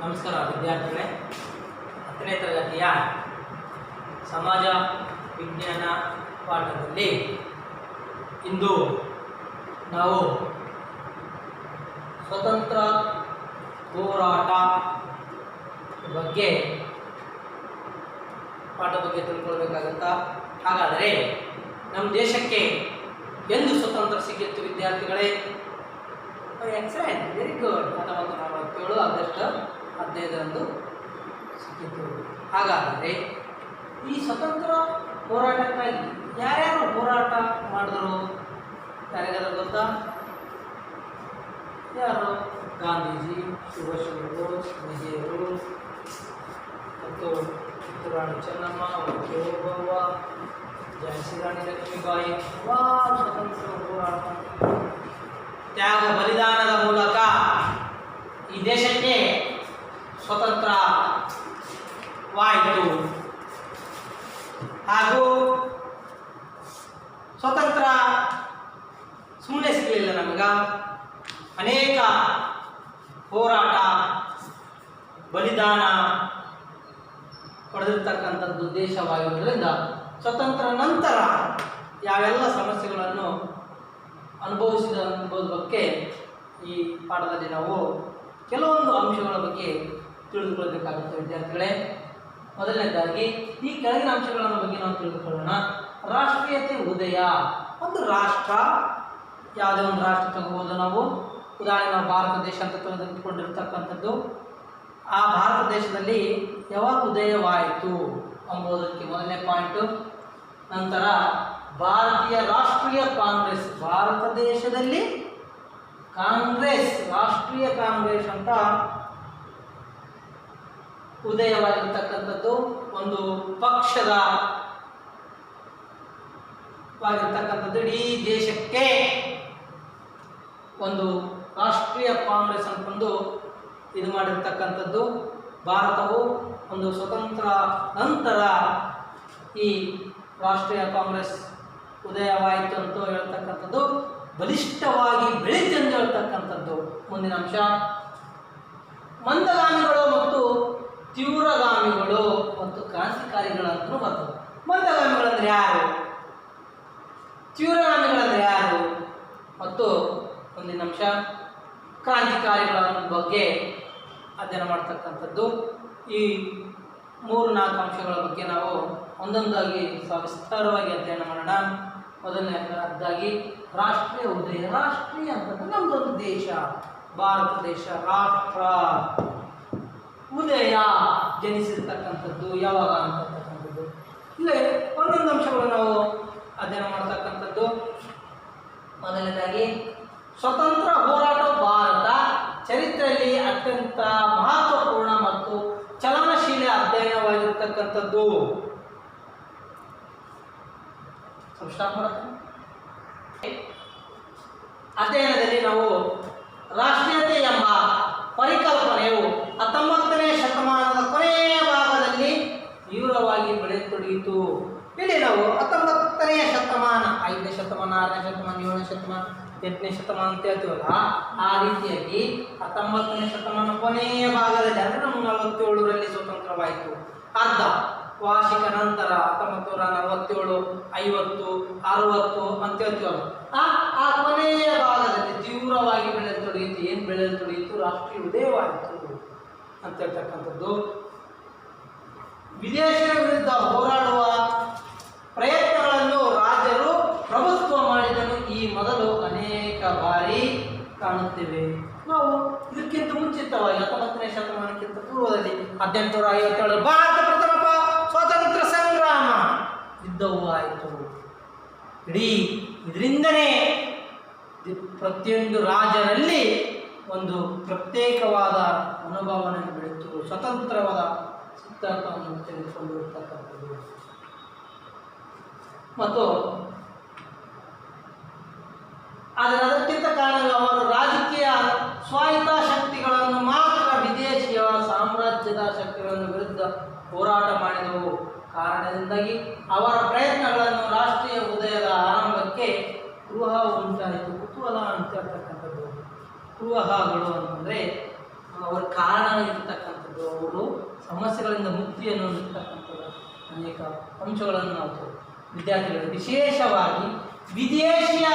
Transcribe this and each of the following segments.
ನಮಸ್ಕಾರ ವಿದ್ಯಾರ್ಥಿಗಳೇ, 10ನೇ ತರಗತಿಯ ಸಮಾಜ ವಿಜ್ಞಾನ ಪಾಠದಲ್ಲಿ ಇಂದು ನಾವು ಸ್ವತಂತ್ರ ಹೋರಾಟ ಬಗ್ಗೆ ತಿಳ್ಕೊಳ್ಬೇಕಾಗತ್ತ. ಹಾಗಾದರೆ ನಮ್ಮ ದೇಶಕ್ಕೆ ಎಂದು ಸ್ವತಂತ್ರ ಸಿಕ್ಕಿತ್ತು ವಿದ್ಯಾರ್ಥಿಗಳೇ? Excellent, very good. 1947 ಆಗಸ್ಟ್ 15ರಂದು ಸಿಕ್ಕಿತ್ತು. ಹಾಗಾದರೆ ಈ ಸ್ವತಂತ್ರ ಹೋರಾಟಕ್ಕಾಗಿ ಯಾರ್ಯಾರು ಹೋರಾಟ ಮಾಡಿದ್ರು ಯಾರಿಗಾದ್ರೂ ಗೊತ್ತಾ? ಯಾರು? ಗಾಂಧೀಜಿ, ಸುಭಾಷ್ ಚಂದ್ರ ಬೋಸ್, ನೆಹರು ಮತ್ತು ರಾಣಿ ಚೆನ್ನಮ್ಮ, ಓಬವ್ವ, ಝಾನ್ಸಿ ರಾಣಿ ಲಕ್ಷ್ಮೀಬಾಯಿ. ಸ್ವತಂತ್ರ ಹೋರಾಟ, ತ್ಯಾಗ ಬಲಿದಾನದ ಮೂಲಕ ಈ ದೇಶಕ್ಕೆ ಸ್ವತಂತ್ರವಾಯಿತು. ಹಾಗೂ ಸ್ವತಂತ್ರ ಸುಮ್ಮನೆ ಸಿಗಲಿಲ್ಲ ನಮಗ. ಅನೇಕ ಹೋರಾಟ ಬಲಿದಾನ ಪಡೆದಿರ್ತಕ್ಕಂಥದ್ದು ದೇಶವಾಗಿರುವುದರಿಂದ ಸ್ವತಂತ್ರ ನಂತರ ಯಾವೆಲ್ಲ ಸಮಸ್ಯೆಗಳನ್ನು ಅನುಭವಿಸಿದ ಬಗ್ಗೆ ಈ ಪಾಠದಲ್ಲಿ ನಾವು ಕೆಲವೊಂದು ಅಂಶಗಳ ಬಗ್ಗೆ ತಿಳಿದುಕೊಳ್ಳಬೇಕಾಗುತ್ತೆ ವಿದ್ಯಾರ್ಥಿಗಳೇ. ಮೊದಲನೇದಾಗಿ ಈ ಕೆಳಗಿನ ಅಂಶಗಳ ಬಗ್ಗೆ ನಾವು ತಿಳಿದುಕೊಳ್ಳೋಣ. ರಾಷ್ಟ್ರೀಯತೆ ಉದಯ. ಒಂದು ರಾಷ್ಟ್ರ, ಯಾವುದೇ ಒಂದು ರಾಷ್ಟ್ರ ತಗೋಬೋದು ನಾವು. ಉದಾಹರಣೆ ನಾವು ಭಾರತ ದೇಶ ಅಂತ ತೆಗೆದುಕೊಂಡಿರ್ತಕ್ಕಂಥದ್ದು. ಆ ಭಾರತ ದೇಶದಲ್ಲಿ ಯಾವಾಗ ಉದಯವಾಯಿತು ಎಂಬುದಕ್ಕೆ ಮೊದಲನೇ ಪಾಯಿಂಟು. ನಂತರ ಭಾರತೀಯ ರಾಷ್ಟ್ರೀಯ ಕಾಂಗ್ರೆಸ್, ಭಾರತ ದೇಶದಲ್ಲಿ ಕಾಂಗ್ರೆಸ್, ರಾಷ್ಟ್ರೀಯ ಕಾಂಗ್ರೆಸ್ ಅಂತ ಉದಯವಾಗಿರ್ತಕ್ಕಂಥದ್ದು ಒಂದು ಪಕ್ಷದ ವಾಗಿರ್ತಕ್ಕಂಥದ್ದು. ಇಡೀ ದೇಶಕ್ಕೆ ಒಂದು ರಾಷ್ಟ್ರೀಯ ಕಾಂಗ್ರೆಸ್ ಅಂತಂದು ಇದು ಮಾಡಿರ್ತಕ್ಕಂಥದ್ದು. ಭಾರತವು ಒಂದು ಸ್ವತಂತ್ರ ನಂತರ ಈ ರಾಷ್ಟ್ರೀಯ ಕಾಂಗ್ರೆಸ್ ಉದಯವಾಯಿತು ಅಂತ ಹೇಳ್ತಕ್ಕಂಥದ್ದು, ಬಲಿಷ್ಠವಾಗಿ ಬೆಳೀತು ಎಂದು ಹೇಳ್ತಕ್ಕಂಥದ್ದು. ಮುಂದಿನ ಅಂಶ, ಮಂದಗಾಮಿಗಳು ಮತ್ತು ತೀವ್ರಗಾಮಿಗಳು ಮತ್ತು ಕ್ರಾಂತಿಕಾರಿಗಳಂತಲೂ ಬರ್ತದೆ. ಮಂದಗಾಮಿಗಳಂದ್ರೆ ಯಾರು? ತೀವ್ರಗಾಮಿಗಳಂದ್ರೆ ಯಾರು? ಮತ್ತು ಮುಂದಿನ ಅಂಶ, ಕ್ರಾಂತಿಕಾರಿಗಳ ಬಗ್ಗೆ ಅಧ್ಯಯನ ಮಾಡ್ತಕ್ಕಂಥದ್ದು. ಈ 3-4 ಅಂಶಗಳ ಬಗ್ಗೆ ನಾವು ಒಂದೊಂದಾಗಿ ವಿಸ್ತಾರವಾಗಿ ಅಧ್ಯಯನ ಮಾಡೋಣ. ಮೊದಲನೇದಾಗಿ ರಾಷ್ಟ್ರೀಯ ಉದಯ. ರಾಷ್ಟ್ರೀಯ ಅಂತಂದ್ರೆ ನಮ್ಮದೊಂದು ದೇಶ, ಭಾರತ ದೇಶ. ರಾಷ್ಟ್ರ ಉದಯ ಜನಿಸಿರ್ತಕ್ಕಂಥದ್ದು ಯಾವಾಗ ಅಂತಕ್ಕಂಥದ್ದು. ಇಲ್ಲೇ ಒಂದೊಂದು ಅಂಶಗಳು ನಾವು ಅಧ್ಯಯನ ಮಾಡ್ತಕ್ಕಂಥದ್ದು. ಮೊದಲನೇದಾಗಿ ಸ್ವತಂತ್ರ ಹೋರಾಟ ಭಾರತ ಚರಿತ್ರೆಯಲ್ಲಿ ಅತ್ಯಂತ ಮಹತ್ವಪೂರ್ಣ ಮತ್ತು ಚಲನಶೀಲ ಅಧ್ಯಯನವಾಗಿರ್ತಕ್ಕಂಥದ್ದು. ಅಧ್ಯಯನದಲ್ಲಿ ನಾವು ರಾಷ್ಟ್ರೀಯತೆ ಎಂಬ ಪರಿಕಲ್ಪನೆಯು 19ನೇ ಶತಮಾನದ ಕೊನೆಯ ಭಾಗದಲ್ಲಿ ತೀವ್ರವಾಗಿ ಬೆಳೆಯತೊಡಗಿತು. ಇಲ್ಲಿ ನಾವು 19ನೇ ಶತಮಾನ, 5ನೇ ಶತಮಾನ, 6ನೇ ಶತಮಾನ, 7ನೇ ಶತಮಾನ, 8ನೇ ಶತಮಾನ ಅಂತ ಹೇಳ್ತೀವಲ್ಲ, ಆ ರೀತಿಯಾಗಿ 19ನೇ ಶತಮಾನ ಕೊನೆಯ ಭಾಗದಲ್ಲಿ ಅಂದರೆ ನಮ್ಮ 47ರಲ್ಲಿ ಸ್ವತಂತ್ರವಾಯಿತು. ಅರ್ಧ ವಾರ್ಷಿಕ ನಂತರ 1947, 50, 60 ಅಂತ ಹೇಳ್ತೀವಲ್ಲ, ಆ ಕೊನೆಯ ಭಾಗದಲ್ಲಿ ತೀವ್ರವಾಗಿ ಬೆಳೆಯತೊಡಗಿತು. ಏನು ಬೆಳೆಯತೊಡಗಿತು? ರಾಷ್ಟ್ರೀಯ ಉದಯವಾಯಿತು ಅಂತ ಹೇಳ್ತಕ್ಕಂಥದ್ದು. ವಿದೇಶಿಯರ ವಿರುದ್ಧ ಹೋರಾಡುವ ಪ್ರಯತ್ನಗಳನ್ನು ರಾಜರು ಪ್ರಭುತ್ವ ಮಾಡಿದನು ಈ ಮೊದಲು ಅನೇಕ ಬಾರಿ ಕಾಣುತ್ತೇವೆ. ನಾವು ಇದಕ್ಕಿಂತ ಮುಂಚಿತವಾಗಿ 19ನೇ ಶತಮಾನಕ್ಕಿಂತ ಪೂರ್ವದಲ್ಲಿ 1857 ಭಾರತ ಪ್ರಥಮ ಸ್ವಾತಂತ್ರ್ಯ ಸಂಗ್ರಾಮ ಯುದ್ಧವೂ ಆಯಿತು. ಇಡೀ ಇದರಿಂದನೇ ಪ್ರತಿಯೊಂದು ರಾಜರಲ್ಲಿ ಒಂದು ಪ್ರತ್ಯೇಕವಾದ ಮನೋಭಾವನೆ ಬೆಳೆಯಿತು. ಸ್ವತಂತ್ರವಾದ ಸಿದ್ಧಾಂತವನ್ನು ತೆಗೆದುಕೊಂಡಿರ್ತಕ್ಕಂಥದ್ದು. ಮತ್ತು ಆದರೆ ಅದಕ್ಕಿಂತ ಕಾರಣ ಅವರು ರಾಜಕೀಯ ಸ್ವಾಯತ್ತ ಶಕ್ತಿಗಳನ್ನು ಮಾತ್ರ ವಿದೇಶಿಯ ಸಾಮ್ರಾಜ್ಯದ ಶಕ್ತಿಗಳನ್ನು ವಿರುದ್ಧ ಹೋರಾಟ ಮಾಡಿದವು. ಕಾರಣದಿಂದಾಗಿ ಅವರ ಪ್ರಯತ್ನಗಳನ್ನು ರಾಷ್ಟ್ರೀಯ ಉದಯದ ಆರಂಭಕ್ಕೆ ಕುತೂಹಲ ಉಂಟಾಯಿತು. ಕುತೂಹಲ ಅಂತ ಹೇಳ್ತಕ್ಕಂಥದ್ದು ಕುತೂಹಲಗಳು ಅಂತಂದರೆ ಅವರ ಕಾರಣ ಇರ್ತಕ್ಕಂಥ ಹೊಂದಿರತಕ್ಕಂಥದ್ದು, ಅವರು ಸಮಸ್ಯೆಗಳಿಂದ ಮುಕ್ತಿಯನ್ನು ಹೊಂದಿರತಕ್ಕಂಥದ್ದು ಅನೇಕ ಅಂಶಗಳನ್ನು ನಾವು ವಿದ್ಯಾರ್ಥಿಗಳು ವಿಶೇಷವಾಗಿ ವಿದೇಶಿಯ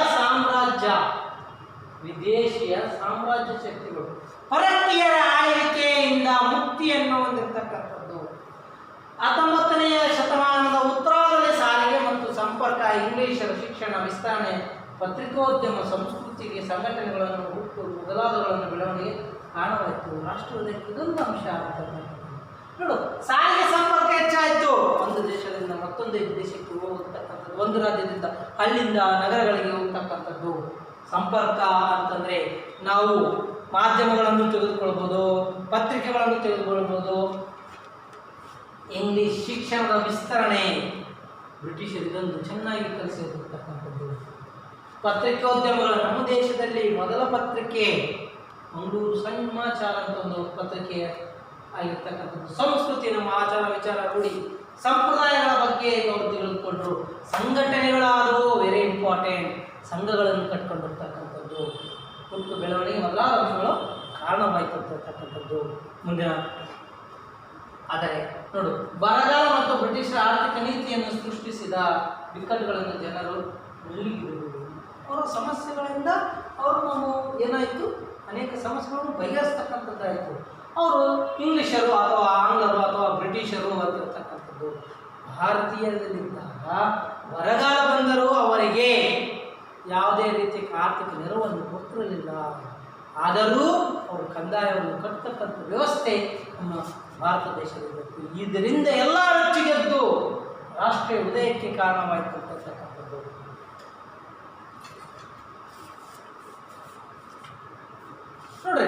ಸಾಮ್ರಾಜ್ಯ ಶಕ್ತಿಗಳು ಪರಕೀಯರ ಆಳ್ವಿಕೆಯಿಂದ ಮುಕ್ತಿಯನ್ನು ಹೊಂದಿರತಕ್ಕಂಥದ್ದು. 19ನೇ ಶತಮಾನದ ಉತ್ತರಾರ್ಧದಲ್ಲಿ ಸಾರಿಗೆ ಮತ್ತು ಸಂಪರ್ಕ, ಇಂಗ್ಲಿಷರ ಶಿಕ್ಷಣ ವಿಸ್ತರಣೆ, ಪತ್ರಿಕೋದ್ಯಮ, ಸಂಸ್ಕೃತಿಗೆ ಸಂಘಟನೆಗಳನ್ನು ಹುಟ್ಟು ಮೊದಲಾದವುಗಳನ್ನು ಬೆಳವಣಿಗೆ ಕಾಣವಾಯಿತು. ರಾಷ್ಟ್ರದಲ್ಲಿ ಇದೊಂದು ಅಂಶ ಆಗ್ತಕ್ಕಂಥದ್ದು. ನೋಡು, ಸಾರಿಗೆ ಸಂಪರ್ಕ ಹೆಚ್ಚಾಯಿತು. ಒಂದು ದೇಶದಿಂದ ಮತ್ತೊಂದು ದೇಶಕ್ಕೆ ಹೋಗತಕ್ಕಂಥದ್ದು, ಒಂದು ರಾಜ್ಯದಿಂದ ಹಳ್ಳಿಯಿಂದ ನಗರಗಳಿಗೆ ಹೋಗ್ತಕ್ಕಂಥದ್ದು. ಸಂಪರ್ಕ ಅಂತಂದರೆ ನಾವು ಮಾಧ್ಯಮಗಳನ್ನು ತೆಗೆದುಕೊಳ್ಬೋದು, ಪತ್ರಿಕೆಗಳನ್ನು ತೆಗೆದುಕೊಳ್ಬೋದು. ಇಂಗ್ಲಿಷ್ ಶಿಕ್ಷಣದ ವಿಸ್ತರಣೆ, ಬ್ರಿಟಿಷರು ಇದೊಂದು ಚೆನ್ನಾಗಿ ಕಲಿಸಿರ್ತಕ್ಕಂಥದ್ದು. ಪತ್ರಿಕೋದ್ಯಮಗಳು, ನಮ್ಮ ದೇಶದಲ್ಲಿ ಮೊದಲ ಪತ್ರಿಕೆ ಮಂಗಳೂರು ಸಮಾಚಾರ ಅಂತ ಒಂದು ಪತ್ರಿಕೆ ಆಗಿರ್ತಕ್ಕಂಥದ್ದು. ಸಂಸ್ಕೃತಿ, ನಮ್ಮ ಆಚಾರ ವಿಚಾರ, ರೂಢಿ ಸಂಪ್ರದಾಯಗಳ ಬಗ್ಗೆ ಅವರು ತಿಳಿದುಕೊಂಡ್ರು. ಸಂಘಟನೆಗಳಾದವು, ವೆರಿ ಇಂಪಾರ್ಟೆಂಟ್. ಸಂಘಗಳನ್ನು ಕಟ್ಕೊಂಡಿರ್ತಕ್ಕಂಥದ್ದು, ಹುಟ್ಟು ಬೆಳವಣಿಗೆ ಮೊದಲಾದ ಅಂಶಗಳು ಕಾರಣವಾಯ್ತಿರ್ತಕ್ಕಂಥದ್ದು. ಮುಂದಿನ ಆದರೆ ನೋಡು, ಬರಗಾಲ ಮತ್ತು ಬ್ರಿಟಿಷರ ಆರ್ಥಿಕ ನೀತಿಯನ್ನು ಸೃಷ್ಟಿಸಿದ ಬಿಕ್ಕಟ್ಟುಗಳನ್ನು ಜನರು ಮುಳುಗಿದರು. ಅವರ ಸಮಸ್ಯೆಗಳಿಂದ ನಾವು ಏನಾಯಿತು, ಅನೇಕ ಸಮಸ್ಯೆಗಳನ್ನು ಬಗೆಹರಿಸ್ತಕ್ಕಂಥದ್ದಾಯಿತು. ಅವರು ಇಂಗ್ಲಿಷರು ಅಥವಾ ಆಂಗ್ಲರು ಅಥವಾ ಬ್ರಿಟಿಷರು ಅಂತಿರ್ತಕ್ಕಂಥದ್ದು. ಭಾರತೀಯರಲ್ಲಿದ್ದಾಗ ಬರಗಾಲ ಬಂದರೂ ಅವರಿಗೆ ಯಾವುದೇ ರೀತಿಯ ಆರ್ಥಿಕ ನೆರವನ್ನು ಕೊಟ್ಟಿರಲಿಲ್ಲ. ಆದರೂ ಅವರು ಕಂದಾಯವನ್ನು ಕಟ್ಟತಕ್ಕಂಥ ವ್ಯವಸ್ಥೆ ನಮ್ಮ ಭಾರತ ದೇಶದಲ್ಲಿತ್ತು. ಇದರಿಂದ ಎಲ್ಲ ರೊಚ್ಚಿಗೆದ್ದು ರಾಷ್ಟ್ರೀಯ ಉದಯಕ್ಕೆ ಕಾರಣವಾಯಿತು ಅಂತಕ್ಕಂಥದ್ದು. ನೋಡ್ರಿ,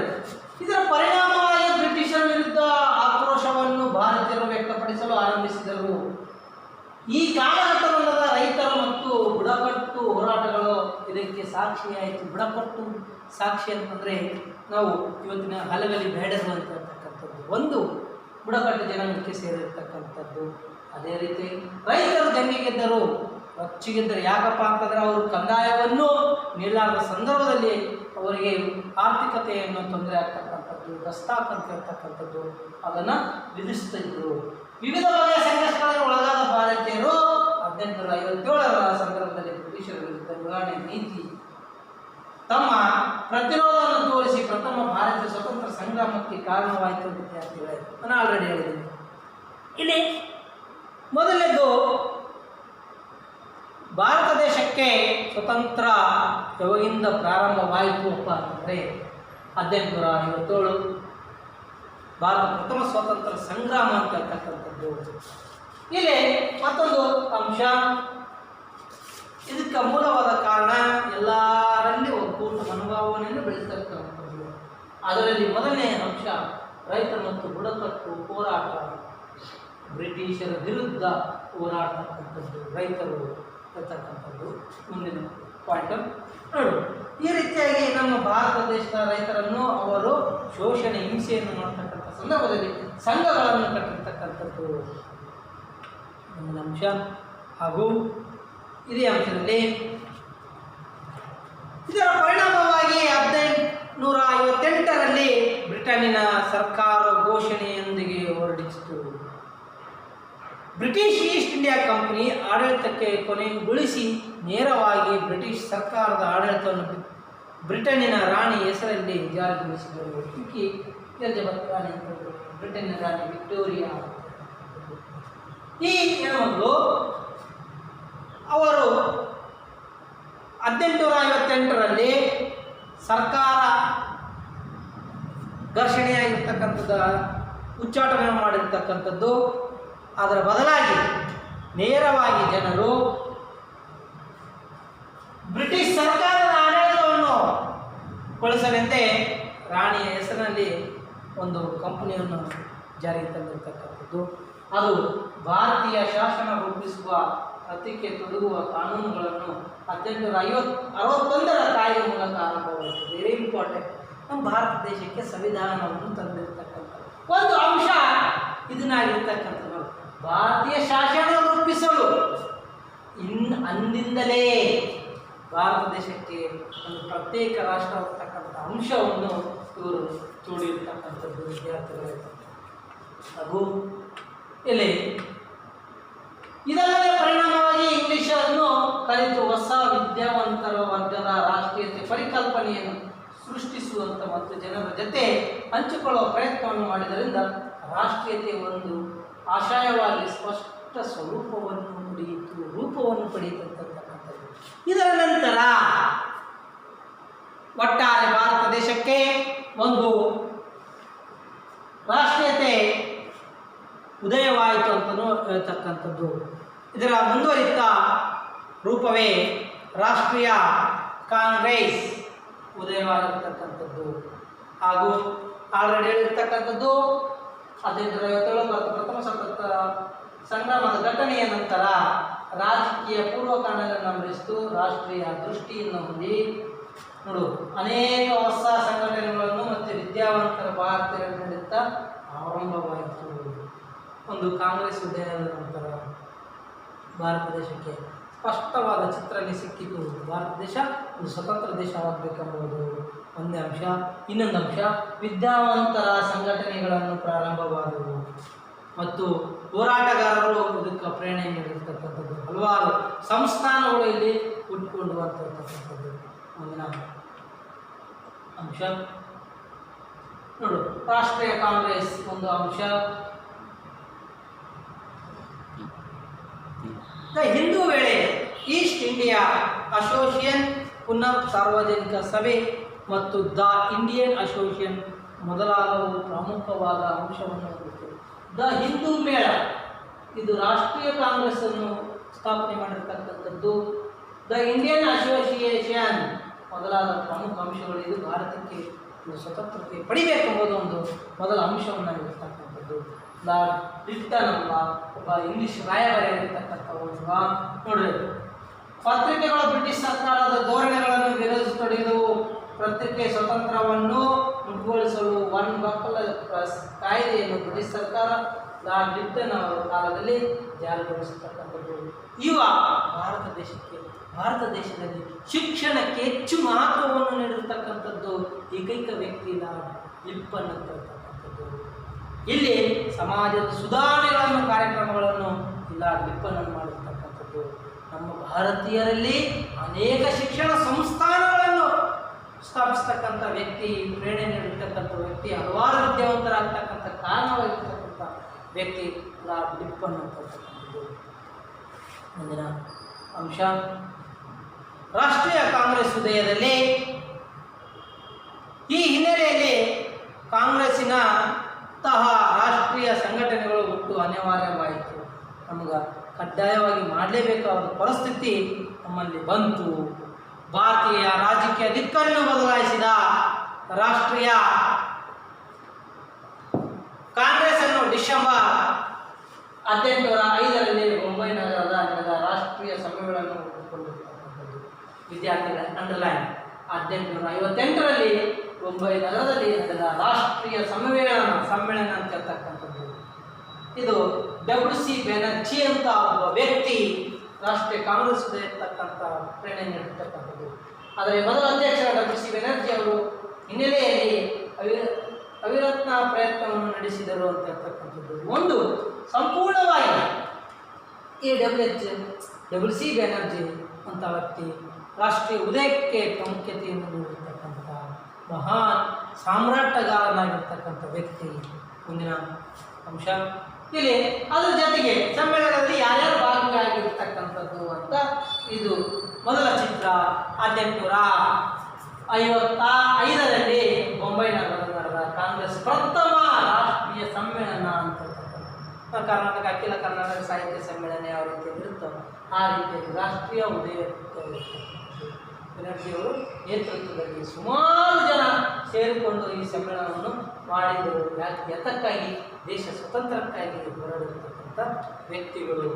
ಇದರ ಪರಿಣಾಮವಾಗಿ ಬ್ರಿಟಿಷರ ವಿರುದ್ಧ ಆಕ್ರೋಶವನ್ನು ಭಾರತೀಯರು ವ್ಯಕ್ತಪಡಿಸಲು ಆರಂಭಿಸಿದರು. ಈ ಕಾಲಘಟ್ಟದಲ್ಲದ ರೈತರು ಮತ್ತು ಬುಡಕಟ್ಟು ಹೋರಾಟಗಳು ಇದಕ್ಕೆ ಸಾಕ್ಷಿಯಾಯಿತು. ಬುಡಕಟ್ಟು ಸಾಕ್ಷಿ ಅಂತಂದರೆ ನಾವು ಇವತ್ತಿನ ಹಲಗಲಿ ಬೇಡರು ಅಂತ ಹೇಳ್ತಕ್ಕಂಥದ್ದು ಒಂದು ಬುಡಕಟ್ಟು ಜನಾಂಗಕ್ಕೆ ಸೇರಿರ್ತಕ್ಕಂಥದ್ದು. ಅದೇ ರೀತಿ ರೈತರು ದಂಗೆಗೆದ್ದರು, ರೊಚ್ಚಿಗೆದ್ದರು. ಯಾಕಪ್ಪ ಅಂತಂದರೆ ಅವರು ಕಂದಾಯವನ್ನು ನೀಡಲಾರದ ಸಂದರ್ಭದಲ್ಲಿ ಅವರಿಗೆ ಆರ್ಥಿಕತೆಯನ್ನು ತೊಂದರೆ ಆಗ್ತಕ್ಕಂಥದ್ದು, ದಸ್ತಾಕ್ ಅಂತ ಹೇಳ್ತಕ್ಕಂಥದ್ದು ಅದನ್ನು ವಿಧಿಸ್ತಿದ್ರು. ವಿವಿಧ ಬಗೆಯ ಸಂಘರ್ಷಗಳಿಗೆ ಒಳಗಾದ ಭಾರತೀಯರು 1857ರ ಸಂದರ್ಭದಲ್ಲಿ ಬ್ರಿಟಿಷರ ವಿರುದ್ಧ ನಿವಾರಣೆ ನೀತಿ ತಮ್ಮ ಪ್ರತಿರೋಧವನ್ನು ತೋರಿಸಿ ಪ್ರಥಮ ಭಾರತೀಯ ಸ್ವತಂತ್ರ ಸಂಗ್ರಾಮಕ್ಕೆ ಕಾರಣವಾಯಿತು ಅಂತ ವಿದ್ಯಾರ್ಥಿಗಳೇ ನಾನು ಆಲ್ರೆಡಿ ಹೇಳಿದ್ದೀನಿ. ಇಲ್ಲಿ ಮೊದಲನೇದು ಭಾರತ ದೇಶಕ್ಕೆ ಸ್ವತಂತ್ರ ಯಾವಾಗಿಂದ ಪ್ರಾರಂಭವಾಯಿತು ಅಪ್ಪ ಅಂತಂದರೆ 1857 ಭಾರತ ಪ್ರಥಮ ಸ್ವಾತಂತ್ರ್ಯ ಸಂಗ್ರಾಮ ಅಂತ ಹೇಳ್ತಕ್ಕಂಥದ್ದು. ಇಲ್ಲಿ ಮತ್ತೊಂದು ಅಂಶ, ಇದಕ್ಕೆ ಮೂಲವಾದ ಕಾರಣ ಎಲ್ಲರಲ್ಲಿ ಒಕ್ಕೂಟ ಮನೋಭಾವನೆಯನ್ನು ಬೆಳೆಸತಕ್ಕಂಥದ್ದು. ಅದರಲ್ಲಿ ಮೊದಲನೇ ಅಂಶ ರೈತ ಮತ್ತು ಬುಡಕಟ್ಟು ಹೋರಾಟ, ಬ್ರಿಟಿಷರ ವಿರುದ್ಧ ಹೋರಾಡ್ತಕ್ಕಂಥದ್ದು, ರೈತರು ಇರ್ತಕ್ಕಂಥದ್ದು ಮುಂದಿನ ಪಾಯಿಂಟ್. ನೋಡು, ಈ ರೀತಿಯಾಗಿ ನಮ್ಮ ಭಾರತ ದೇಶದ ರೈತರನ್ನು ಅವರು ಶೋಷಣೆ ಹಿಂಸೆಯನ್ನು ಮಾಡ್ತಕ್ಕಂಥ ಸಂದರ್ಭದಲ್ಲಿ ಸಂಘಗಳನ್ನು ಕಟ್ಟಿರ್ತಕ್ಕಂಥದ್ದು ಮುಂದಿನ ಅಂಶ. ಹಾಗೂ ಇದೇ ಅಂಶದಲ್ಲಿ ಇದರ ಪರಿಣಾಮವಾಗಿ 1858ರಲ್ಲಿ ಬ್ರಿಟನ್ನಿನ ಸರ್ಕಾರ ಘೋಷಣೆಯೊಂದಿಗೆ ಹೊರಡಿಸಿತು. ಬ್ರಿಟಿಷ್ ಈಸ್ಟ್ ಇಂಡಿಯಾ ಕಂಪನಿ ಆಡಳಿತಕ್ಕೆ ಕೊನೆಗೊಳಿಸಿ ನೇರವಾಗಿ ಬ್ರಿಟಿಷ್ ಸರ್ಕಾರದ ಆಡಳಿತವನ್ನು ಬ್ರಿಟನ್ನಿನ ರಾಣಿ ಹೆಸರಲ್ಲಿ ಜಾರಿಗೊಳಿಸಿದರು. ಎಲಿಜಬೆತ್ ರಾಣಿ ಅಂತ ಬ್ರಿಟನ್ನಿನ ರಾಣಿ ವಿಕ್ಟೋರಿಯಾ. ಈ ಹೆಣ್ಮಗಳು ಅವರು 1858ರಲ್ಲಿ ಸರ್ಕಾರ ಘರ್ಷಣೆಯಾಗಿರ್ತಕ್ಕಂಥದ್ದು ಉಚ್ಚಾಟನೆ ಮಾಡಿರ್ತಕ್ಕಂಥದ್ದು. ಅದರ ಬದಲಾಗಿ ನೇರವಾಗಿ ಜನರು ಬ್ರಿಟಿಷ್ ಸರ್ಕಾರದ ಆಡಳಿತವನ್ನು ಗೊಳಿಸಲೆಂದೇ ರಾಣಿಯ ಹೆಸರಿನಲ್ಲಿ ಒಂದು ಕಂಪನಿಯನ್ನು ಜಾರಿಗೆ ತಂದಿರತಕ್ಕಂಥದ್ದು. ಅದು ಭಾರತೀಯ ಶಾಸನ ರೂಪಿಸುವ ಪ್ರತಿಕೆ ತೊಡಗುವ ಕಾನೂನುಗಳನ್ನು 1861ರ ಕಾಯ್ದೆ ಮೂಲಕ ಆರಂಭವಾಯಿತು. Very important. ನಮ್ಮ ಭಾರತ ದೇಶಕ್ಕೆ ಸಂವಿಧಾನವನ್ನು ತಂದಿರತಕ್ಕಂಥದ್ದು ಒಂದು ಅಂಶ ಇದನ್ನಾಗಿರ್ತಕ್ಕಂಥದ್ದು. ಭಾರತೀಯ ಶಾಸನ ರೂಪಿಸಲು ಅಂದಿಂದಲೇ ಭಾರತ ದೇಶಕ್ಕೆ ಒಂದು ಪ್ರತ್ಯೇಕ ರಾಷ್ಟ್ರ ಹೋಗ್ತಕ್ಕಂಥ ಅಂಶವನ್ನು ಇವರು ತೋಡಿರ್ತಕ್ಕಂಥದ್ದು ವಿದ್ಯಾರ್ಥಿಗಳು. ಹಾಗೂ ಇಲ್ಲಿ ಇದಲ್ಲದೆ ಪರಿಣಾಮವಾಗಿ ಇಂಗ್ಲಿಷನ್ನು ಕಲಿತು ಹೊಸ ವಿದ್ಯಾವಂತರ ವರ್ಗದ ರಾಷ್ಟ್ರೀಯತೆ ಪರಿಕಲ್ಪನೆಯನ್ನು ಸೃಷ್ಟಿಸುವಂತ ಮತ್ತು ಜನರ ಜೊತೆ ಹಂಚಿಕೊಳ್ಳುವ ಪ್ರಯತ್ನವನ್ನು ಮಾಡಿದ್ದರಿಂದ ರಾಷ್ಟ್ರೀಯತೆ ಒಂದು ಆಶಯವಾಗಿ ಸ್ಪಷ್ಟ ರೂಪವನ್ನು ಪಡೆಯಿತಕ್ಕಂಥದ್ದು. ಇದರ ನಂತರ ಒಟ್ಟಾರೆ ಭಾರತ ದೇಶಕ್ಕೆ ಒಂದು ರಾಷ್ಟ್ರೀಯತೆ ಉದಯವಾಯಿತು ಅಂತಲೂ ಹೇಳ್ತಕ್ಕಂಥದ್ದು. ಇದರ ಮುಂದುವರಿತ ರೂಪವೇ ರಾಷ್ಟ್ರೀಯ ಕಾಂಗ್ರೆಸ್ ಉದಯವಾಗಿರ್ತಕ್ಕಂಥದ್ದು. ಹಾಗೂ ಆಲ್ರೆಡಿ ಹೇಳಿರ್ತಕ್ಕಂಥದ್ದು 1857 ಪ್ರಥಮ ಸ್ವತಂತ್ರ ಸಂಗ್ರಾಮದ ಘಟನೆಯ ನಂತರ ರಾಜಕೀಯ ಪೂರ್ವಕಾಂಡಗಳನ್ನು ಬೆಳೆಸಿತು. ರಾಷ್ಟ್ರೀಯ ದೃಷ್ಟಿಯನ್ನು ಹೊಂದಿ ನೋಡು ಅನೇಕ ಹೊಸ ಸಂಘಟನೆಗಳನ್ನು ಮತ್ತು ವಿದ್ಯಾವಂತರ ಭಾರತೀಯರ ನಡುತ್ತಾ ಆರಂಭವಾಯಿತು. ಒಂದು ಕಾಂಗ್ರೆಸ್ ಉದಯದ ನಂತರ ಭಾರತ ದೇಶಕ್ಕೆ ಸ್ಪಷ್ಟವಾದ ಚಿತ್ರಣ ಸಿಕ್ಕಿತು. ಭಾರತ ದೇಶ ಒಂದು ಸ್ವತಂತ್ರ ದೇಶವಾಗಬೇಕೆಂಬುದು ಒಂದೇ ಅಂಶ. ಇನ್ನೊಂದು ಅಂಶ, ವಿದ್ಯಾವಂತರ ಸಂಘಟನೆಗಳನ್ನು ಪ್ರಾರಂಭವಾದವು ಮತ್ತು ಹೋರಾಟಗಾರರು ಇದಕ್ಕೆ ಪ್ರೇರಣೆ ನೀಡಿರ್ತಕ್ಕಂಥದ್ದು. ಹಲವಾರು ಸಂಸ್ಥಾನಗಳು ಇಲ್ಲಿ ಹುಟ್ಟಿಕೊಂಡು ಬರ್ತಕ್ಕಂಥದ್ದು ಮುಂದಿನ ಅಂಶ. ನೋಡು, ರಾಷ್ಟ್ರೀಯ ಕಾಂಗ್ರೆಸ್ ಒಂದು ಅಂಶ. ಹಿಂದೂ ವೇಳೆ ಈಸ್ಟ್ ಇಂಡಿಯಾ ಅಸೋಸಿಯೇಷನ್ ಪುನರ್ ಸಾರ್ವಜನಿಕ ಸಭೆ ಮತ್ತು ದ ಇಂಡಿಯನ್ ಅಸೋಸಿಯೇಷನ್ ಮೊದಲಾದವು ಪ್ರಮುಖವಾದ ಅಂಶವನ್ನು ಹೊಂದಿತ್ತು. ದ ಹಿಂದೂ ಮೇಳ ಇದು ರಾಷ್ಟ್ರೀಯ ಕಾಂಗ್ರೆಸ್ ಅನ್ನು ಸ್ಥಾಪನೆ ಮಾಡಿರ್ತಕ್ಕಂಥದ್ದು. ದ ಇಂಡಿಯನ್ ಅಸೋಸಿಯೇಷನ್ ಮೊದಲಾದ ಪ್ರಮುಖ ಅಂಶಗಳು. ಇದು ಭಾರತಕ್ಕೆ ಒಂದು ಸ್ವತಂತ್ರತೆ ಪಡಿಬೇಕೆಂಬುದು ಒಂದು ಮೊದಲ ಅಂಶವನ್ನಾಗಿರ್ತಕ್ಕಂಥದ್ದು. ಲಾರ್ಡ್ ಲಿಟ್ಟನ್ ಒಬ್ಬ ಇಂಗ್ಲಿಷ್ ರಾಯಭಾರಿಯಾಗಿರ್ತಕ್ಕಂಥ ನೋಡ್ರಿ, ಪತ್ರಿಕೆಗಳು ಬ್ರಿಟಿಷ್ ಸರ್ಕಾರದ ಧೋರಣೆಗಳನ್ನು ವಿರೋಧಿಸತೊಡಗಿದವು. ಪತ್ರಿಕೆ ಸ್ವಾತಂತ್ರ್ಯವನ್ನು ಮುಟ್ಟುಗೊಳಿಸಲು ಒನ್ ಬಫಲ್ ಪ್ರೆಸ್ ಕಾಯ್ದೆಯನ್ನು ಬ್ರಿಟಿಷ್ ಸರ್ಕಾರ ಲಾರ್ಡ್ ಲಿಟ್ಟನ್ ಅವರ ಕಾಲದಲ್ಲಿ ಜಾರಿಗೊಳಿಸತಕ್ಕಂಥದ್ದು. ಇವ ಭಾರತ ದೇಶದಲ್ಲಿ ಶಿಕ್ಷಣಕ್ಕೆ ಹೆಚ್ಚು ಮಹತ್ವವನ್ನು ನೀಡಿರ್ತಕ್ಕಂಥದ್ದು ಏಕೈಕ ವ್ಯಕ್ತಿ ಲಾರ್ಡ್ ಲಿಪ್ಪನ್ ಅಂತ ಹೇಳ್ತಕ್ಕಂಥದ್ದು. ಇಲ್ಲಿ ಸಮಾಜದ ಸುಧಾರಣೆಗಳನ್ನು ಕಾರ್ಯಕ್ರಮಗಳನ್ನು ಲಾರ್ಡ್ ಲಿಪ್ಪನ್ ಮಾಡಿರ್ತಕ್ಕಂಥದ್ದು. ನಮ್ಮ ಭಾರತೀಯರಲ್ಲಿ ಅನೇಕ ಶಿಕ್ಷಣ ಸಂಸ್ಥಾನಗಳನ್ನು ಸ್ಥಾಪಿಸ್ತಕ್ಕಂಥ ವ್ಯಕ್ತಿ, ಪ್ರೇರಣೆ ನೀಡಿರ್ತಕ್ಕಂಥ ವ್ಯಕ್ತಿ, ಹಲವಾರು ವಿದ್ಯಾವಂತರಾಗ್ತಕ್ಕಂಥ ಕಾರಣವಾಗಿರ್ತಕ್ಕಂಥ ವ್ಯಕ್ತಿ ಲಾರ್ಡ್ ಲಿಪ್ಪನ್ ಅಂತಕ್ಕಂಥದ್ದು. ಮುಂದಿನ ಅಂಶ, ರಾಷ್ಟ್ರೀಯ ಕಾಂಗ್ರೆಸ್ ಉದಯದಲ್ಲಿ ಈ ಹಿನ್ನೆಲೆಯಲ್ಲಿ ಕಾಂಗ್ರೆಸ್ಸಿನ ರಾಷ್ಟ್ರೀಯ ಸಂಘಟನೆಗಳು ಹುಟ್ಟು ಅನಿವಾರ್ಯವಾಯಿತು. ನಮಗೆ ಕಡ್ಡಾಯವಾಗಿ ಮಾಡಲೇಬೇಕಾದ ಪರಿಸ್ಥಿತಿ ನಮ್ಮಲ್ಲಿ ಬಂತು. ಭಾರತೀಯ ರಾಜಕೀಯ ದಿಕ್ಕನ್ನು ಬದಲಾಯಿಸಿದ ರಾಷ್ಟ್ರೀಯ ಕಾಂಗ್ರೆಸ್ ಅನ್ನು ಡಿಸೆಂಬರ್ 1805ರಲ್ಲಿ ಮುಂಬೈ ನಗರದ ನಡೆದ ರಾಷ್ಟ್ರೀಯ ಸಮ್ಮೇಳನ ಹುಟ್ಟುಕೊಂಡಿರ್ತಕ್ಕಂಥದ್ದು. ವಿದ್ಯಾರ್ಥಿಗಳ ಅಂಡರ್ಲೈನ್, 1858ರಲ್ಲಿ ಮುಂಬೈ ನಗರದಲ್ಲಿ ನಡೆದ ರಾಷ್ಟ್ರೀಯ ಸಮ್ಮೇಳನ ಅಂತ ಹೇಳ್ತಕ್ಕಂಥದ್ದು. ಇದು WC ಬ್ಯಾನರ್ಜಿ ಅಂತ ಒಬ್ಬ ವ್ಯಕ್ತಿ ರಾಷ್ಟ್ರೀಯ ಕಾಂಗ್ರೆಸ್ ಇರ್ತಕ್ಕಂಥ ಪ್ರೇರಣೆ ನೀಡಿರ್ತಕ್ಕಂಥದ್ದು. ಆದರೆ ಮೊದಲ ಅಧ್ಯಕ್ಷ WC ಬ್ಯಾನರ್ಜಿ ಅವರು ಹಿನ್ನೆಲೆಯಲ್ಲಿ ಅವಿರತ್ನ ಪ್ರಯತ್ನವನ್ನು ನಡೆಸಿದರು ಅಂತ ಹೇಳ್ತಕ್ಕಂಥದ್ದು. ಒಂದು ಸಂಪೂರ್ಣವಾಗಿ ಈ WC ಬ್ಯಾನರ್ಜಿ ಅಂತ ವ್ಯಕ್ತಿ ರಾಷ್ಟ್ರೀಯ ಉದಯಕ್ಕೆ ಪ್ರಾಮುಖ್ಯತೆಯನ್ನು ನೀಡಿರ್ತಕ್ಕಂಥ ಮಹಾನ್ ಸಾಮ್ರಾಟಗಾರನಾಗಿರ್ತಕ್ಕಂಥ ವ್ಯಕ್ತಿ. ಮುಂದಿನ ಅಂಶ, ಇಲ್ಲಿ ಅದರ ಜೊತೆಗೆ ಸಮ್ಮೇಳನದಲ್ಲಿ ಯಾರ್ಯಾರು ಭಾಗಿಯಾಗಿರ್ತಕ್ಕಂಥದ್ದು ಅಂತ ಇದು ಮೊದಲ ಚಿತ್ರ. 1855ರಲ್ಲಿ ಮುಂಬೈ ನಗರದಲ್ಲಿ ನಡೆದ ಕಾಂಗ್ರೆಸ್ ಪ್ರಥಮ ರಾಷ್ಟ್ರೀಯ ಸಮ್ಮೇಳನ ಅಂತ ಕರ್ನಾಟಕ ಅಖಿಲ ಕರ್ನಾಟಕ ಸಾಹಿತ್ಯ ಸಮ್ಮೇಳನ ಯಾವ ರೀತಿಯಲ್ಲಿ ಇರುತ್ತೋ ಆ ರೀತಿಯಲ್ಲಿ ರಾಷ್ಟ್ರೀಯ ಉದಯ ಬ್ಯಾನರ್ಜಿಯವರು ನೇತೃತ್ವದಲ್ಲಿ ಸುಮಾರು ಜನ ಸೇರಿಕೊಂಡು ಈ ಸಮ್ಮೇಳನವನ್ನು ಮಾಡಿದರು. ಯಾತಕ್ಕಾಗಿ? ದೇಶ ಸ್ವತಂತ್ರಕ್ಕಾಗಿ ಹೋರಾಡಿರ್ತಕ್ಕಂಥ ವ್ಯಕ್ತಿಗಳು.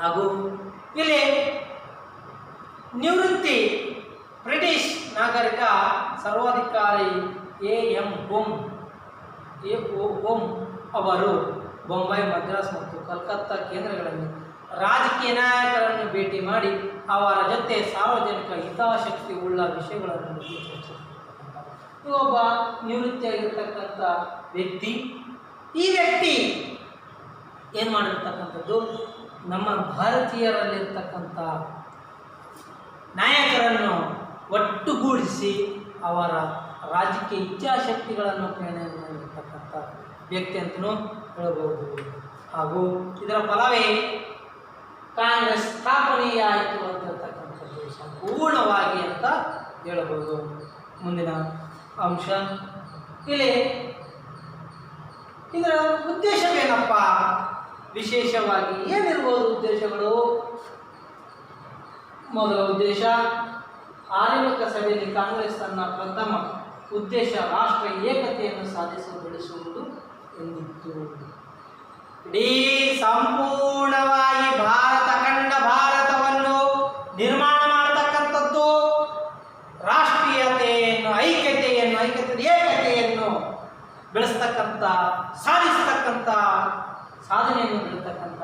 ಹಾಗೂ ಇಲ್ಲಿ ನಿವೃತ್ತಿ ಬ್ರಿಟಿಷ್ ನಾಗರಿಕ ಸರ್ವಾಧಿಕಾರಿ A.M. ಹೋಮ್ ಅವರು ಬೊಂಬೈ, ಮದ್ರಾಸ್ ಮತ್ತು ಕಲ್ಕತ್ತಾ ಕೇಂದ್ರಗಳಲ್ಲಿ ರಾಜಕೀಯ ನಾಯಕರನ್ನು ಭೇಟಿ ಮಾಡಿ ಅವರ ಜೊತೆ ಸಾರ್ವಜನಿಕ ಹಿತಾಸಕ್ತಿ ಉಳ್ಳ ವಿಷಯಗಳನ್ನು ಚರ್ಚಿಸಿದ್ದಾರೆ. ಒಬ್ಬ ನಿವೃತ್ತಿಯಾಗಿರ್ತಕ್ಕಂಥ ವ್ಯಕ್ತಿ ಈ ವ್ಯಕ್ತಿ ಏನು ಮಾಡಿರ್ತಕ್ಕಂಥದ್ದು, ನಮ್ಮ ಭಾರತೀಯರಲ್ಲಿರ್ತಕ್ಕಂಥ ನಾಯಕರನ್ನು ಒಟ್ಟುಗೂಡಿಸಿ ಅವರ ರಾಜಕೀಯ ಇಚ್ಛಾಶಕ್ತಿಗಳನ್ನು ಪ್ರೇರಣೆ ಮಾಡಿರ್ತಕ್ಕಂಥ ವ್ಯಕ್ತಿ ಅಂತಲೂ ಹೇಳಬಹುದು. ಹಾಗೂ ಇದರ ಫಲವೇ ಕಾಂಗ್ರೆಸ್ ಸ್ಥಾಪನೆಯಾಯಿತು ಅಂತಕ್ಕಂಥದ್ದು ಸಂಪೂರ್ಣವಾಗಿ ಅಂತ ಹೇಳಬಹುದು. ಮುಂದಿನ ಅಂಶ ಇಲ್ಲಿ ಇದರ ಉದ್ದೇಶವೇನಪ್ಪ, ವಿಶೇಷವಾಗಿ ಏನಿರ್ಬೋದು ಉದ್ದೇಶಗಳು? ಮೊದಲ ಉದ್ದೇಶ, ಆರಂಭಿಕ ಸಭೆಯಲ್ಲಿ ಕಾಂಗ್ರೆಸ್ ತನ್ನ ಪ್ರಥಮ ಉದ್ದೇಶ ರಾಷ್ಟ್ರ ಏಕತೆಯನ್ನು ಸಾಧಿಸುವುದು ಎಂದಿತ್ತು. ಇಡೀ ಸಂಪೂರ್ಣವಾಗಿ ಅಖಂಡ ಭಾರತವನ್ನು ನಿರ್ಮಾಣ ಮಾಡತಕ್ಕಂಥದ್ದು, ರಾಷ್ಟ್ರೀಯತೆಯನ್ನು ಏಕತೆಯನ್ನು ಬೆಳೆಸ್ತಕ್ಕಂಥ, ಸಾಧಿಸ್ತಕ್ಕಂಥ, ಸಾಧನೆಯನ್ನು ಬೆಳೆಸ್ತಕ್ಕಂಥ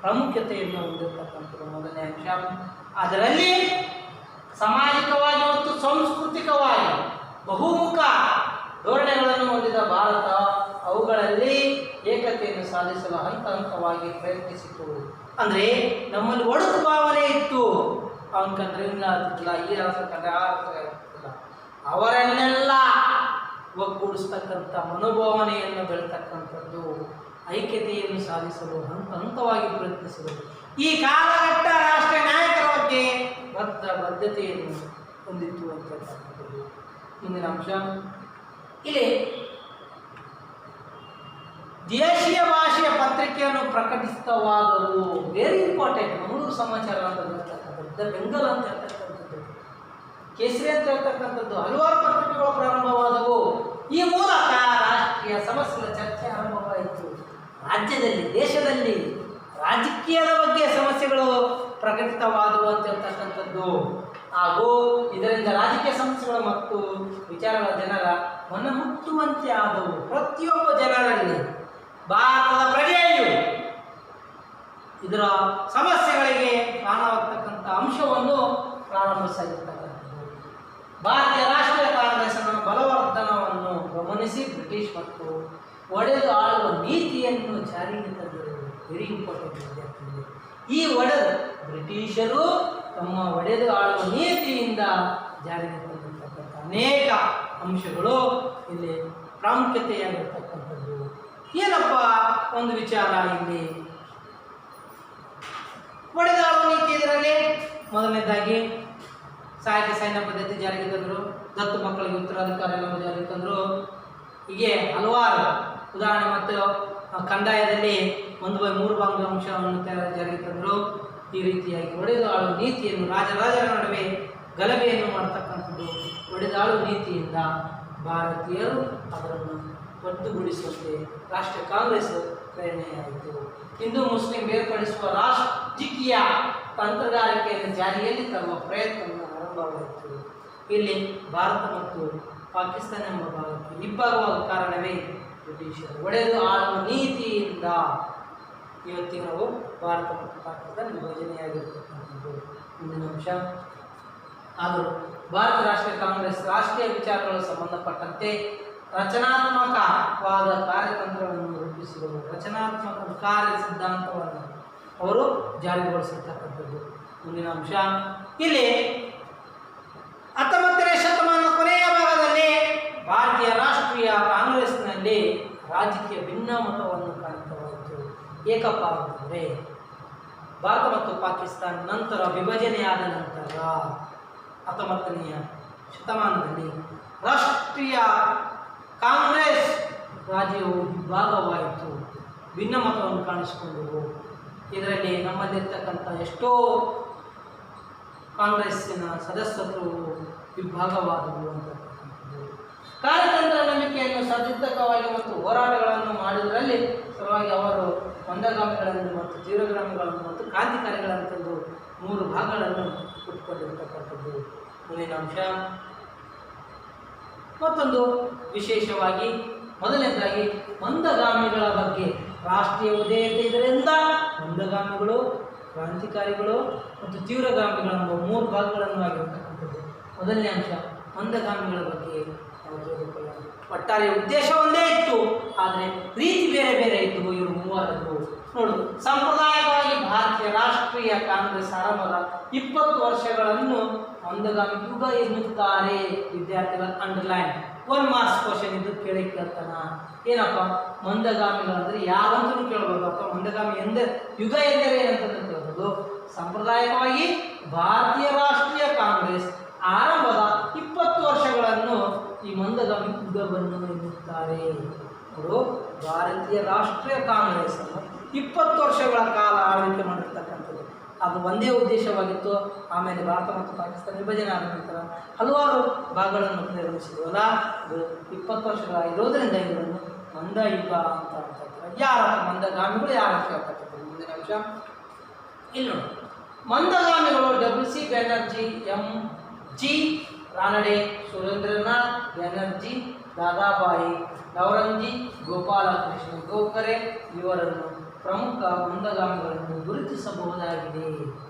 ಪ್ರಾಮುಖ್ಯತೆಯನ್ನು ಹೊಂದಿರತಕ್ಕಂಥದ್ದು ಮೊದಲನೇ ಅಂಶ. ಅದರಲ್ಲಿ ಸಾಮಾಜಿಕವಾಗಿ ಮತ್ತು ಸಾಂಸ್ಕೃತಿಕವಾಗಿ ಬಹುಮುಖ ಧೋರಣೆಗಳನ್ನು ಹೊಂದಿದ ಭಾರತ ಅವುಗಳಲ್ಲಿ ಏಕತೆಯನ್ನು ಸಾಧಿಸಲು ಹಂತ ಹಂತವಾಗಿ ಪ್ರಯತ್ನಿಸಿತು. ಅಂದರೆ ನಮ್ಮಲ್ಲಿ ಒಡಕು ಭಾವನೆ ಇತ್ತು, ಅವನ ಕಂಡ್ರೆ ಆಗ್ತಿಲ್ಲ, ಈ ರಸ ಕಂಡ್ರೆ ಆ ರಸ ಆಗ್ತಿಲ್ಲ, ಅವರನ್ನೆಲ್ಲ ಒಗ್ಗೂಡಿಸ್ತಕ್ಕಂಥ ಮನೋಭಾವನೆಯನ್ನು ಬೆಳೆತಕ್ಕಂಥದ್ದು, ಐಕ್ಯತೆಯನ್ನು ಸಾಧಿಸಲು ಹಂತ ಹಂತವಾಗಿ ಪ್ರಯತ್ನಿಸಿದರು. ಈ ಕಾಲಘಟ್ಟ ರಾಷ್ಟ್ರೀಯ ನಾಯಕರ ಬಗ್ಗೆ ಬದ್ಧತೆಯನ್ನು ಹೊಂದಿತ್ತು ಅಂತಕ್ಕಂಥದ್ದು ಮುಂದಿನ ಅಂಶ. ಇಲ್ಲಿ ದೇಶೀಯ ಭಾಷೆಯ ಪತ್ರಿಕೆಯನ್ನು ಪ್ರಕಟಿತವಾದವು. Very important. ಮಂಗಳೂರು ಸಮಾಚಾರ ಅಂತ ಹೇಳ್ತಕ್ಕಂಥದ್ದು, ದ ಬೆಂಗಲ್ ಅಂತ ಹೇಳ್ತಕ್ಕಂಥದ್ದು, ಕೇಸರಿ ಅಂತ ಹೇಳ್ತಕ್ಕಂಥದ್ದು, ಹಲವಾರು ಪತ್ರಿಕೆಗಳು ಪ್ರಾರಂಭವಾದವು. ಈ ಮೂಲಕ ರಾಷ್ಟ್ರೀಯ ಸಮಸ್ಯೆಗಳ ಚರ್ಚೆ ಆರಂಭವಾಯಿತು. ರಾಜ್ಯದಲ್ಲಿ, ದೇಶದಲ್ಲಿ ರಾಜಕೀಯದ ಬಗ್ಗೆ ಸಮಸ್ಯೆಗಳು ಪ್ರಕಟಿತವಾದವು ಅಂತ ಹೇಳ್ತಕ್ಕಂಥದ್ದು. ಹಾಗೂ ಇದರಿಂದ ರಾಜಕೀಯ ಸಮಸ್ಯೆಗಳು ಮತ್ತು ವಿಚಾರಗಳ ಜನರ ಮನ ಮುಟ್ಟುವಂತೆ ಆದವು. ಪ್ರತಿಯೊಬ್ಬ ಜನರಲ್ಲಿ, ಭಾರತದ ಪ್ರಜೆಯು ಇದರ ಸಮಸ್ಯೆಗಳಿಗೆ ಕಾಣತಕ್ಕಂಥ ಅಂಶವನ್ನು ಪ್ರಾರಂಭಿಸಿರ್ತಕ್ಕಂಥದ್ದು. ಭಾರತೀಯ ರಾಷ್ಟ್ರೀಯ ಕಾಂಗ್ರೆಸ್ನ ಬಲವರ್ಧನವನ್ನು ಗಮನಿಸಿ ಬ್ರಿಟಿಷ್ ಮತ್ತು ಒಡೆದು ಆಳುವ ನೀತಿಯನ್ನು ಜಾರಿಗೆ ತಂದರು. ವೆರಿ ಇಂಪಾರ್ಟೆಂಟ್ ವಿದ್ಯಾರ್ಥಿಗಳು. ಈ ಬ್ರಿಟಿಷರು ತಮ್ಮ ಒಡೆದು ಆಳುವ ನೀತಿಯಿಂದ ಜಾರಿಗೆ ತಂದಿರತಕ್ಕಂಥ ಅನೇಕ ಅಂಶಗಳು ಇಲ್ಲಿ ಪ್ರಾಮುಖ್ಯತೆಯಾಗಿರ್ತಕ್ಕಂಥದ್ದು. ಏನಪ್ಪ ಒಂದು ವಿಚಾರ ಇಲ್ಲಿ ಒಡೆದಾಳುವ ನೀತಿ. ಇದರಲ್ಲಿ ಮೊದಲನೇದಾಗಿ ಸಹಾಯಕ ಸೈನ್ಯ ಪದ್ಧತಿ ಜಾರಿಗೆ ತಂದರು, ದತ್ತು ಮಕ್ಕಳಿಗೆ ಉತ್ತರಾಧಿಕಾರ ಜಾರಿಗೆ ತಂದರು. ಹೀಗೆ ಹಲವಾರು ಉದಾಹರಣೆ. ಮತ್ತು ಕಂದಾಯದಲ್ಲಿ 1/3 ಭಾಗದ ಅಂಶವನ್ನು ಜಾರಿಗೆ ತಂದರು. ಈ ರೀತಿಯಾಗಿ ಒಡೆದಾಳು ನೀತಿಯನ್ನು ರಾಜರ ನಡುವೆ ಗಲಭೆಯನ್ನು ಮಾಡತಕ್ಕಂಥದ್ದು. ಒಡೆದಾಳು ನೀತಿಯಿಂದ ಭಾರತೀಯರು ಅದನ್ನು ಒಟ್ಟುಗೂಡಿಸುವಂತೆ ರಾಷ್ಟ್ರೀಯ ಕಾಂಗ್ರೆಸ್ ಪ್ರೇರಣೆಯಾಯಿತು. ಹಿಂದೂ ಮುಸ್ಲಿಂ ಬೇರ್ಪಡಿಸುವ ರಾಜಕೀಯ ತಂತ್ರಗಾರಿಕೆಯನ್ನು ಜಾರಿಯಲ್ಲಿ ತರುವ ಪ್ರಯತ್ನ ಆರಂಭವಾಯಿತು. ಇಲ್ಲಿ ಭಾರತ ಮತ್ತು ಪಾಕಿಸ್ತಾನ ಎಂಬ ಭಾಗಕ್ಕೆ ಇಬ್ಬಾಗುವ ಕಾರಣವೇ ಬ್ರಿಟಿಷರು ಒಡೆದು ಆಳುವ ನೀತಿಯಿಂದ ಇವತ್ತಿಗೆ ನಾವು ಭಾರತ ಮತ್ತು ಪಾಕಿಸ್ತಾನ ವಿಭಜನೆಯಾಗಿರ್ತಕ್ಕಂಥದ್ದು ಮುಂದಿನ ಅಂಶ. ಆದರೂ ಭಾರತ ರಾಷ್ಟ್ರೀಯ ಕಾಂಗ್ರೆಸ್ ರಾಷ್ಟ್ರೀಯ ವಿಚಾರಗಳು ಸಂಬಂಧಪಟ್ಟಂತೆ ರಚನಾತ್ಮಕವಾದ ಕಾರ್ಯತಂತ್ರವನ್ನು ರೂಪಿಸಿದರು. ರಚನಾತ್ಮಕ ಕಾರ್ಯ ಸಿದ್ಧಾಂತವನ್ನು ಅವರು ಜಾರಿಗೊಳಿಸಿರ್ತಕ್ಕಂಥದ್ದು ಮುಂದಿನ ಅಂಶ. ಇಲ್ಲಿ 19ನೇ ಶತಮಾನದ ಕೊನೆಯ ಭಾಗದಲ್ಲಿ ಭಾರತೀಯ ರಾಷ್ಟ್ರೀಯ ಕಾಂಗ್ರೆಸ್ನಲ್ಲಿ ರಾಜಕೀಯ ಭಿನ್ನಮತವನ್ನು ಕಾಣಿತವಾಯಿತು. ಏಕಪ್ಪ ಅಂತಂದರೆ ಭಾರತ ಮತ್ತು ಪಾಕಿಸ್ತಾನ ನಂತರ ವಿಭಜನೆಯಾದ ನಂತರ 19ನೇ ಶತಮಾನದಲ್ಲಿ ರಾಷ್ಟ್ರೀಯ ಕಾಂಗ್ರೆಸ್ ರಾಜ್ಯವು ವಿಭಾಗವಾಯಿತು, ಭಿನ್ನಮತವನ್ನು ಕಾಣಿಸಿಕೊಂಡವು. ಇದರಲ್ಲಿ ನಮ್ಮಲ್ಲಿರ್ತಕ್ಕಂಥ ಎಷ್ಟೋ ಕಾಂಗ್ರೆಸ್ಸಿನ ಸದಸ್ಯತ್ವವು ವಿಭಾಗವಾದವು ಅಂತಕ್ಕಂಥದ್ದು. ಕಾರ್ಯತಂತ್ರ ನಂಬಿಕೆಯನ್ನು ಸದಿದ್ದಕವಾಗಿ ಮತ್ತು ಹೋರಾಟಗಳನ್ನು ಮಾಡುವುದರಲ್ಲಿ ಸಲುವಾಗಿ ಅವರು ಮಂದಗಾಮಿಗಳನ್ನು ಮತ್ತು ತೀವ್ರಗಾಮಿಗಳನ್ನು ಮತ್ತು ಕ್ರಾಂತಿಕಾರಿಗಳಂತಂದು 3 ಭಾಗಗಳನ್ನು ಹುಟ್ಟುಕೊಂಡಿರ್ತಕ್ಕಂಥದ್ದು ಮುಂದಿನ ಅಂಶ. ಮತ್ತೊಂದು ವಿಶೇಷವಾಗಿ ಮೊದಲನೇದಾಗಿ ಮಂದಗಾಮಿಗಳ ಬಗ್ಗೆ ರಾಷ್ಟ್ರೀಯ ಉದಯತೆ. ಇದರಿಂದ ಮಂದಗಾಮಿಗಳು, ಕ್ರಾಂತಿಕಾರಿಗಳು ಮತ್ತು ತೀವ್ರಗಾಮಿಗಳೆಂಬ 3 ಭಾಗಗಳನ್ನು ಆಗಿರ್ತಕ್ಕಂಥದ್ದು. ಮೊದಲನೇ ಅಂಶ ಮಂದಗಾಮಿಗಳ ಬಗ್ಗೆ ನಾವು ತಿಳಿದುಕೊಳ್ಳೋಣ. ಒಟ್ಟಾರೆ ಉದ್ದೇಶ ಒಂದೇ ಇತ್ತು, ಆದರೆ ರೀತಿ ಬೇರೆ ಮೂವರದ್ದು. ನೋಡು, ಸಾಂಪ್ರದಾಯಿಕವಾಗಿ ಭಾರತೀಯ ರಾಷ್ಟ್ರೀಯ ಕಾಂಗ್ರೆಸ್ ಆರಂಭದ 20 ವರ್ಷಗಳನ್ನು ಮಂದಗಾಮಿ ಯುಗ ಎನ್ನುತ್ತಾರೆ. ವಿದ್ಯಾರ್ಥಿಗಳ ಅಂಡರ್ಲೈನ್ 1 ಮಾರ್ಕ್ಸ್ ಕ್ವಶನ್ ಇದು ಕೇಳ್ತಾನ. ಏನಪ್ಪ ಮಂದಗಾಮಿಗಳಂದ್ರೆ ಯಾರಂತೂ ಕೇಳ್ಬೋದು, ಅಥವಾ ಮಂದಗಾಮಿ ಯುಗ ಎಂದರೆ ಏನಂತ ಕೇಳ್ಬೋದು. ಸಾಂಪ್ರದಾಯಿಕವಾಗಿ ಭಾರತೀಯ ರಾಷ್ಟ್ರೀಯ ಕಾಂಗ್ರೆಸ್ ಆರಂಭದ 20 ವರ್ಷಗಳನ್ನು ಈ ಮಂದಗಾಮಿ ಯುಗವನ್ನು ಎನ್ನುತ್ತಾರೆ. ಅವರು ಭಾರತೀಯ ರಾಷ್ಟ್ರೀಯ ಕಾಂಗ್ರೆಸ್ ಅನ್ನು 20 ವರ್ಷಗಳ ಕಾಲ ಆಳ್ವಿಕೆ ಮಾಡಿರ್ತಕ್ಕಂಥದ್ದು. ಅದು ಒಂದೇ ಉದ್ದೇಶವಾಗಿತ್ತು. ಆಮೇಲೆ ಭಾರತ ಮತ್ತು ಪಾಕಿಸ್ತಾನ ವಿಭಜನೆ ಆದ ನಂತರ ಹಲವಾರು ಭಾಗಗಳನ್ನು ನಿರ್ಮಿಸಿದ್ವಲ್ಲ, ಅದು 20 ವರ್ಷಗಳಾಗಿರೋದ್ರಿಂದ ಇದನ್ನು ಮಂದಯುಗ ಅಂತ ಹೇಳ್ತಾರೆ. ಯಾರಪ್ಪ ಮಂದಗಾಮಿಗಳು, ಯಾರು ಅಂತ ಹೇಳ್ತಕ್ಕಂಥದ್ದು ಮುಂದಿನ ಅಂಶ ಇಲ್ಲಿ ನೋಡಿ. ಮಂದಗಾಮಿಗಳು WC ಬ್ಯಾನರ್ಜಿ, MG ರಾನಡೆ, ಸುರೇಂದ್ರನಾಥ್ ಬ್ಯಾನರ್ಜಿ, ದಾದಾಬಾಯಿ ನವರಂಜಿ, ಗೋಪಾಲಕೃಷ್ಣ ಗೋಖರೆ ಇವರನ್ನು ಪ್ರಮುಖ ಮಂದಗಾಮಿಗಳನ್ನು ಗುರುತಿಸಬಹುದಾಗಿದೆ.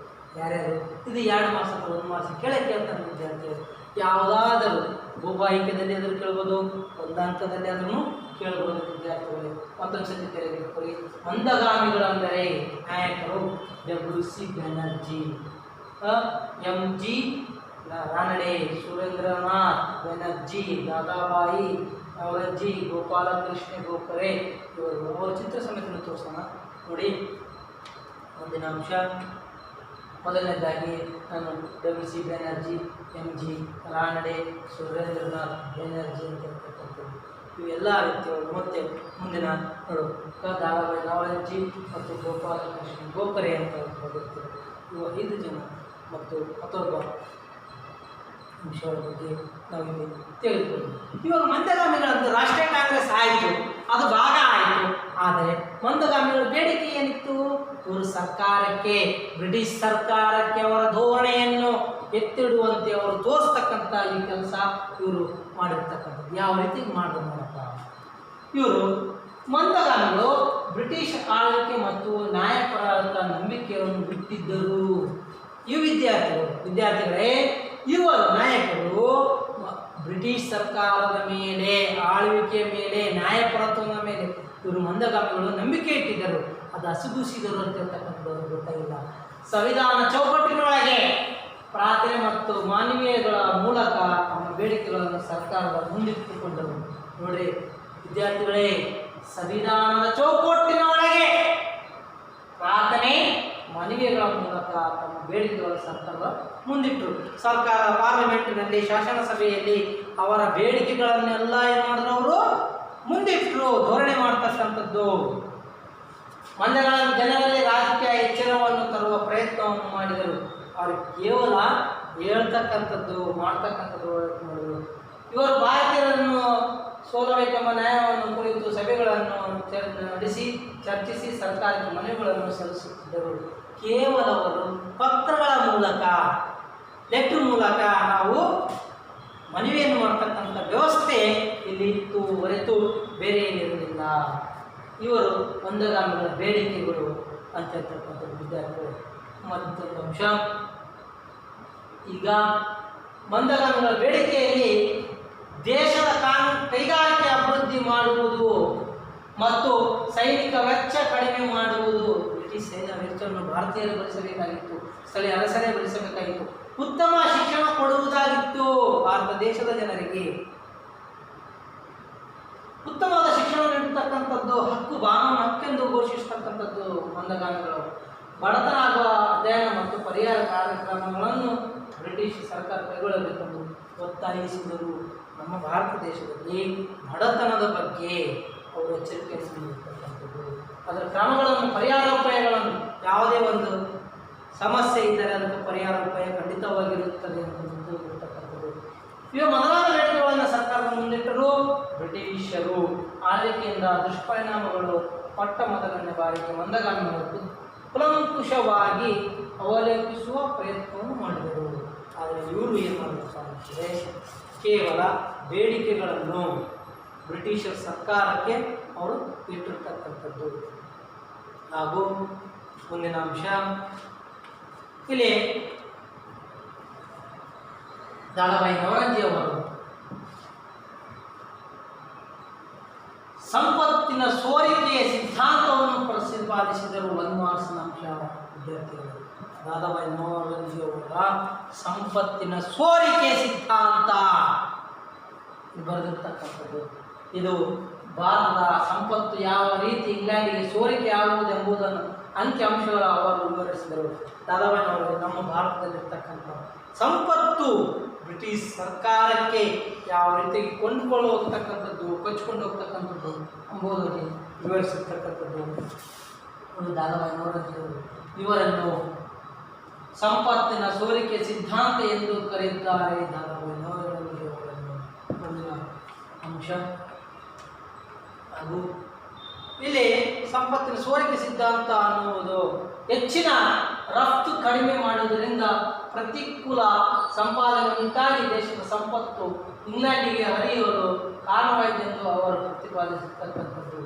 ಯಾರ್ಯಾರು? ಇದು 2 ಮಾರ್ಕ್ಸ್ ಅಥವಾ 1 ಮಾರ್ಕ್ಸ್ ಕೇಳ್ತಾರೆ ವಿದ್ಯಾರ್ಥಿಗಳು. ಯಾವುದಾದರೂ ಬಹುವಾಹಿಕದಲ್ಲಿ ಆದರೂ ಕೇಳ್ಬೋದು, ಒಂದಾಂಕದಲ್ಲಿ ಆದ್ರೂ ಕೇಳ್ಬೋದು ವಿದ್ಯಾರ್ಥಿಗಳು. ಮತ್ತೊಂದು ಸತಿ ಕೇಳಿಕೊಳ್ಳಿ. ಮಂದಗಾಮಿಗಳೆಂದರೆ ನಾಯಕರು WC ಬ್ಯಾನರ್ಜಿ, MG ರಾನಡೆ, ಸುರೇಂದ್ರನಾಥ್ ಬ್ಯಾನರ್ಜಿ, ದಾದಾಬಾಯಿ ನವರಂಜಿ, ಗೋಪಾಲಕೃಷ್ಣ ಗೋಖರೆ ಇವರು ಅವರ ಚಿತ್ರ ಸಮೇತ ತೋರಿಸೋಣ ನೋಡಿ. ಮುಂದಿನ ಅಂಶ ಮೊದಲನೇದಾಗಿ ನಾನು WC ಬ್ಯಾನರ್ಜಿ, MG ರಾನಡೆ, ಸುರೇಂದ್ರನಾಥ್ ಬ್ಯಾನರ್ಜಿ ಅಂತ ಹೇಳ್ತಕ್ಕಂಥದ್ದು ಇವೆಲ್ಲ ವ್ಯಕ್ತಿಗಳು. ಮತ್ತು ಮುಂದಿನ ನೋಡು ದಾದಾಬಾಯಿ ನವರಂಜಿ ಮತ್ತು ಗೋಪಾಲಕೃಷ್ಣ ಗೋಖರೆ ಅಂತ ವ್ಯಕ್ತಿಗಳು. ಇವು 5 ಜನ ಮತ್ತು ಮತ್ತೊಬ್ಬ ಅಂಶಗಳ ಬಗ್ಗೆ ನಾವು ಇಲ್ಲಿ ತೆಗೆದುಕೊಳ್ಳಿ. ಇವಾಗ ಮಂದಗಾಮಿಗಳಂತ ರಾಷ್ಟ್ರೀಯ ಕಾಂಗ್ರೆಸ್ ಆಯಿತು, ಅದು ಭಾಗ ಆಯಿತು. ಆದರೆ ಮಂದಗಾಮಿಗಳ ಬೇಡಿಕೆ ಏನಿತ್ತು? ಇವರು ಸರ್ಕಾರಕ್ಕೆ, ಬ್ರಿಟಿಷ್ ಸರ್ಕಾರಕ್ಕೆ ಅವರ ಧೋರಣೆಯನ್ನು ಎತ್ತಿಡುವಂತೆ ಅವರು ತೋರಿಸ್ತಕ್ಕಂಥ ಈ ಕೆಲಸ ಇವರು ಮಾಡಿರ್ತಕ್ಕಂಥದ್ದು. ಯಾವ ರೀತಿ ಮಾಡಿದ್ರು ನೋಡಪ್ಪ. ಇವರು ಮಂದಗಾಮಿಗಳು ಬ್ರಿಟಿಷ್ ಆಳ್ವಿಕೆ ಮತ್ತು ನ್ಯಾಯಪರತ ನಂಬಿಕೆಯನ್ನು ಬಿಟ್ಟಿದ್ದರು. ಈ ವಿದ್ಯಾರ್ಥಿಗಳೇ ಇವರು ನಾಯಕರು ಬ್ರಿಟಿಷ್ ಸರ್ಕಾರದ ಮೇಲೆ, ಆಳ್ವಿಕೆಯ ಮೇಲೆ, ನ್ಯಾಯಪರತ್ವದ ಮೇಲೆ ಇವರು ಮಂದಗಾಮಿಗಳು ನಂಬಿಕೆ ಇಟ್ಟಿದ್ದರು. ಅದು ಹಸಿಗುಸಿದರು ಅಂತ ಹೇಳ್ತಕ್ಕಂಥದ್ದು ಗೊತ್ತಾಗಿಲ್ಲ. ಸಂವಿಧಾನ ಚೌಕಟ್ಟಿನೊಳಗೆ ಪ್ರಾರ್ಥನೆ ಮತ್ತು ಮಾನವೀಯಗಳ ಮೂಲಕ ತಮ್ಮ ಬೇಡಿಕೆಗಳನ್ನು ಸರ್ಕಾರದ ಮುಂದಿಟ್ಟುಕೊಂಡರು. ನೋಡ್ರಿ ವಿದ್ಯಾರ್ಥಿಗಳೇ, ಸಂವಿಧಾನದ ಚೌಕಟ್ಟಿನೊಳಗೆ ಪ್ರಾರ್ಥನೆ ಮಾನವೀಯಗಳ ಮೂಲಕ ತಮ್ಮ ಬೇಡಿಕೆಗಳನ್ನು ಸರ್ಕಾರದ ಮುಂದಿಟ್ಟರು. ಸರ್ಕಾರ ಪಾರ್ಲಿಮೆಂಟಿನಲ್ಲಿ, ಶಾಸನ ಸಭೆಯಲ್ಲಿ ಅವರ ಬೇಡಿಕೆಗಳನ್ನೆಲ್ಲ ಏನು ಮಾಡಿದ್ರು? ಅವರು ಮುಂದಿಟ್ಟರು, ಧೋರಣೆ ಮಾಡ್ತಕ್ಕಂಥದ್ದು. ಮಂದಗಳ ಜನರಲ್ಲಿ ರಾಜಕೀಯ ಎಚ್ಚರವನ್ನು ತರುವ ಪ್ರಯತ್ನವನ್ನು ಮಾಡಿದರು. ಅವರು ಕೇವಲ ಹೇಳ್ತಕ್ಕಂಥದ್ದು, ಮಾಡ್ತಕ್ಕಂಥದ್ದು ಮಾಡಿದರು. ಇವರು ಭಾರತೀಯರನ್ನು ಸೋಲಬೇಕೆಂಬ ನ್ಯಾಯವನ್ನು ಕುರಿತು ಸಭೆಗಳನ್ನು ನಡೆಸಿ ಚರ್ಚಿಸಿ ಸರ್ಕಾರಕ್ಕೆ ಮನವಿಗಳನ್ನು ಸಲ್ಲಿಸುತ್ತಿದ್ದರು. ಕೇವಲ ಅವರು ಪತ್ರಗಳ ಮೂಲಕ, ಲೆಟರ್ ಮೂಲಕ ನಾವು ಮನವಿಯನ್ನು ಮಾಡ್ತಕ್ಕಂಥ ವ್ಯವಸ್ಥೆ ಇಲ್ಲಿ ಇತ್ತು ಹೊರತು ಬೇರೆ ಏನಿರಲಿಲ್ಲ. ಇವರು ಮಂದಗಾಮಿಗಳ ಬೇಡಿಕೆಗಳು ಅಂತ ಹೇಳ್ತಕ್ಕಂಥ ವಿದ್ಯಾರ್ಥಿಗಳು. ಮತ್ತೊಂದು ಅಂಶ, ಈಗ ಮಂದಗಾಮಿಗಳ ಬೇಡಿಕೆಯಲ್ಲಿ ದೇಶದ ಕೈಗಾರಿಕೆ ಅಭಿವೃದ್ಧಿ ಮಾಡುವುದು ಮತ್ತು ಸೈನಿಕ ವೆಚ್ಚ ಕಡಿಮೆ ಮಾಡುವುದು. ಬ್ರಿಟಿಷ್ ಸೈನ್ಯ ವೆಚ್ಚವನ್ನು ಭಾರತೀಯರು ಭರಿಸಬೇಕಾಗಿತ್ತು, ಸ್ಥಳೀಯ ಅರಸರೇ ಭರಿಸಬೇಕಾಗಿತ್ತು. ಉತ್ತಮ ಶಿಕ್ಷಣ ಕೊಡುವುದಾಗಿತ್ತು. ಭಾರತ ದೇಶದ ಜನರಿಗೆ ಉತ್ತಮವಾದ ಶಿಕ್ಷಣ ನೀಡತಕ್ಕಂಥದ್ದು ಹಕ್ಕು, ಬಾನು ಹಕ್ಕೆಂದು ಘೋಷಿಸತಕ್ಕಂಥದ್ದು ಮಂದಗಾಮಿಗಳು. ಬಡತನ ಆಗುವ ಅಧ್ಯಯನ ಮತ್ತು ಪರಿಹಾರ ಕಾರ್ಯಕ್ರಮಗಳನ್ನು ಬ್ರಿಟಿಷ್ ಸರ್ಕಾರ ಕೈಗೊಳ್ಳಬೇಕೆಂದು ಒತ್ತಾಯಿಸಿದರು. ನಮ್ಮ ಭಾರತ ದೇಶದಲ್ಲಿ ಬಡತನದ ಬಗ್ಗೆ ಅವರು ಎಚ್ಚರಿಕೆಯನ್ನು ನೀಡಿರ್ತಕ್ಕಂಥದ್ದು, ಅದರ ಕ್ರಮಗಳನ್ನು, ಪರಿಹಾರ ಉಪಾಯಗಳನ್ನು, ಯಾವುದೇ ಒಂದು ಸಮಸ್ಯೆ ಇದ್ದರೆ ಅದಕ್ಕೆ ಪರಿಹಾರ ಉಪಾಯ ಖಂಡಿತವಾಗಿರುತ್ತದೆ ಅಂತ ಇರ್ತಕ್ಕಂಥದ್ದು. ಇವು ಮೊದಲಾದ ಬೇಡಿಕೆಗಳನ್ನು ಸರ್ಕಾರದ ಮುಂದಿಟ್ಟರು. ಬ್ರಿಟಿಷರು ಆಳ್ವಿಕೆಯಿಂದ ದುಷ್ಪರಿಣಾಮಗಳು ಪಟ್ಟ ಮೊದಲನೇ ಬಾರಿಗೆ ಮಂದಗಾಮಿಗಳು ಕುಲಂಕುಷವಾಗಿ ಅವಲೋಕಿಸುವ ಪ್ರಯತ್ನವನ್ನು ಮಾಡಿದರು. ಆದರೆ ಇವರು ಏನು ಮಾಡಬೇಕು ಅಂದರೆ ಕೇವಲ ಬೇಡಿಕೆಗಳನ್ನು ಬ್ರಿಟಿಷರ್ ಸರ್ಕಾರಕ್ಕೆ ಅವರು ಇಟ್ಟಿರ್ತಕ್ಕಂಥದ್ದು. ಹಾಗೂ ಮುಂದಿನ ಅಂಶ ಇಲ್ಲಿ ದಾದಾಬಾಯಿ ನವರಂಜಿ ಅವರು ಸಂಪತ್ತಿನ ಸೋರಿಕೆಯ ಸಿದ್ಧಾಂತವನ್ನು ಪ್ರತಿಪಾದಿಸಿದರು. 1 ಮಾರ್ಕ್ಸ್ನ ಅಂಶ ವಿದ್ಯಾರ್ಥಿಗಳು. ದಾದಾಬಾಯಿ ನವರೋಜಿ ಅವರ ಸಂಪತ್ತಿನ ಸೋರಿಕೆಯ ಸಿದ್ಧಾಂತ ಬರೆದಿರ್ತಕ್ಕಂಥದ್ದು. ಇದು ಭಾರತದ ಸಂಪತ್ತು ಯಾವ ರೀತಿ ಇಂಗ್ಲೆಂಡಿಗೆ ಸೋರಿಕೆ ಆಗುವುದು ಎಂಬುದನ್ನು ಅಂಕಿಅಂಶಗಳು ಅವರು ವಿವರಿಸಿದರು. ದಾದಾಬಾಯಿ ನವರೋಜಿ ನಮ್ಮ ಭಾರತದಲ್ಲಿರ್ತಕ್ಕಂಥ ಸಂಪತ್ತು ಬ್ರಿಟಿಷ್ ಸರ್ಕಾರಕ್ಕೆ ಯಾವ ರೀತಿ ಕೊಂಡುಕೊಂಡು ಹೋಗ್ತಕ್ಕಂಥದ್ದು, ಕೊಚ್ಚಿಕೊಂಡು ಹೋಗ್ತಕ್ಕಂಥದ್ದು ಎಂಬುದನ್ನು ವಿವರಿಸಿರ್ತಕ್ಕಂಥದ್ದು ಒಂದು ದಾದಾಬಾಯಿ ನವರೋಜಿ ಅವರು. ಇವರನ್ನು ಸಂಪತ್ತಿನ ಸೋರಿಕೆ ಸಿದ್ಧಾಂತ ಎಂದು ಕರೆಯುತ್ತಾರೆ. ದಾದಾಬಾಯಿ ನವರೋಜಿ ಅವರನ್ನು ಮುಂದಿನ ಅಂಶ. ಹಾಗೂ ಇಲ್ಲಿ ಸಂಪತ್ತಿನ ಸೋರಿಕೆ ಸಿದ್ಧಾಂತ ಅನ್ನುವುದು ಹೆಚ್ಚಿನ ರಫ್ತು ಕಡಿಮೆ ಮಾಡುವುದರಿಂದ ಪ್ರತಿಕೂಲ ಸಂಪಾದನೆ ಉಂಟಾಗಿ ದೇಶದ ಸಂಪತ್ತು ಇಂಗ್ಲೆಂಡಿಗೆ ಹರಿಯಲು ಕಾರಣವಾಯಿತು ಎಂದು ಅವರು ಪ್ರತಿಪಾದಿಸತಕ್ಕಂಥದ್ದು.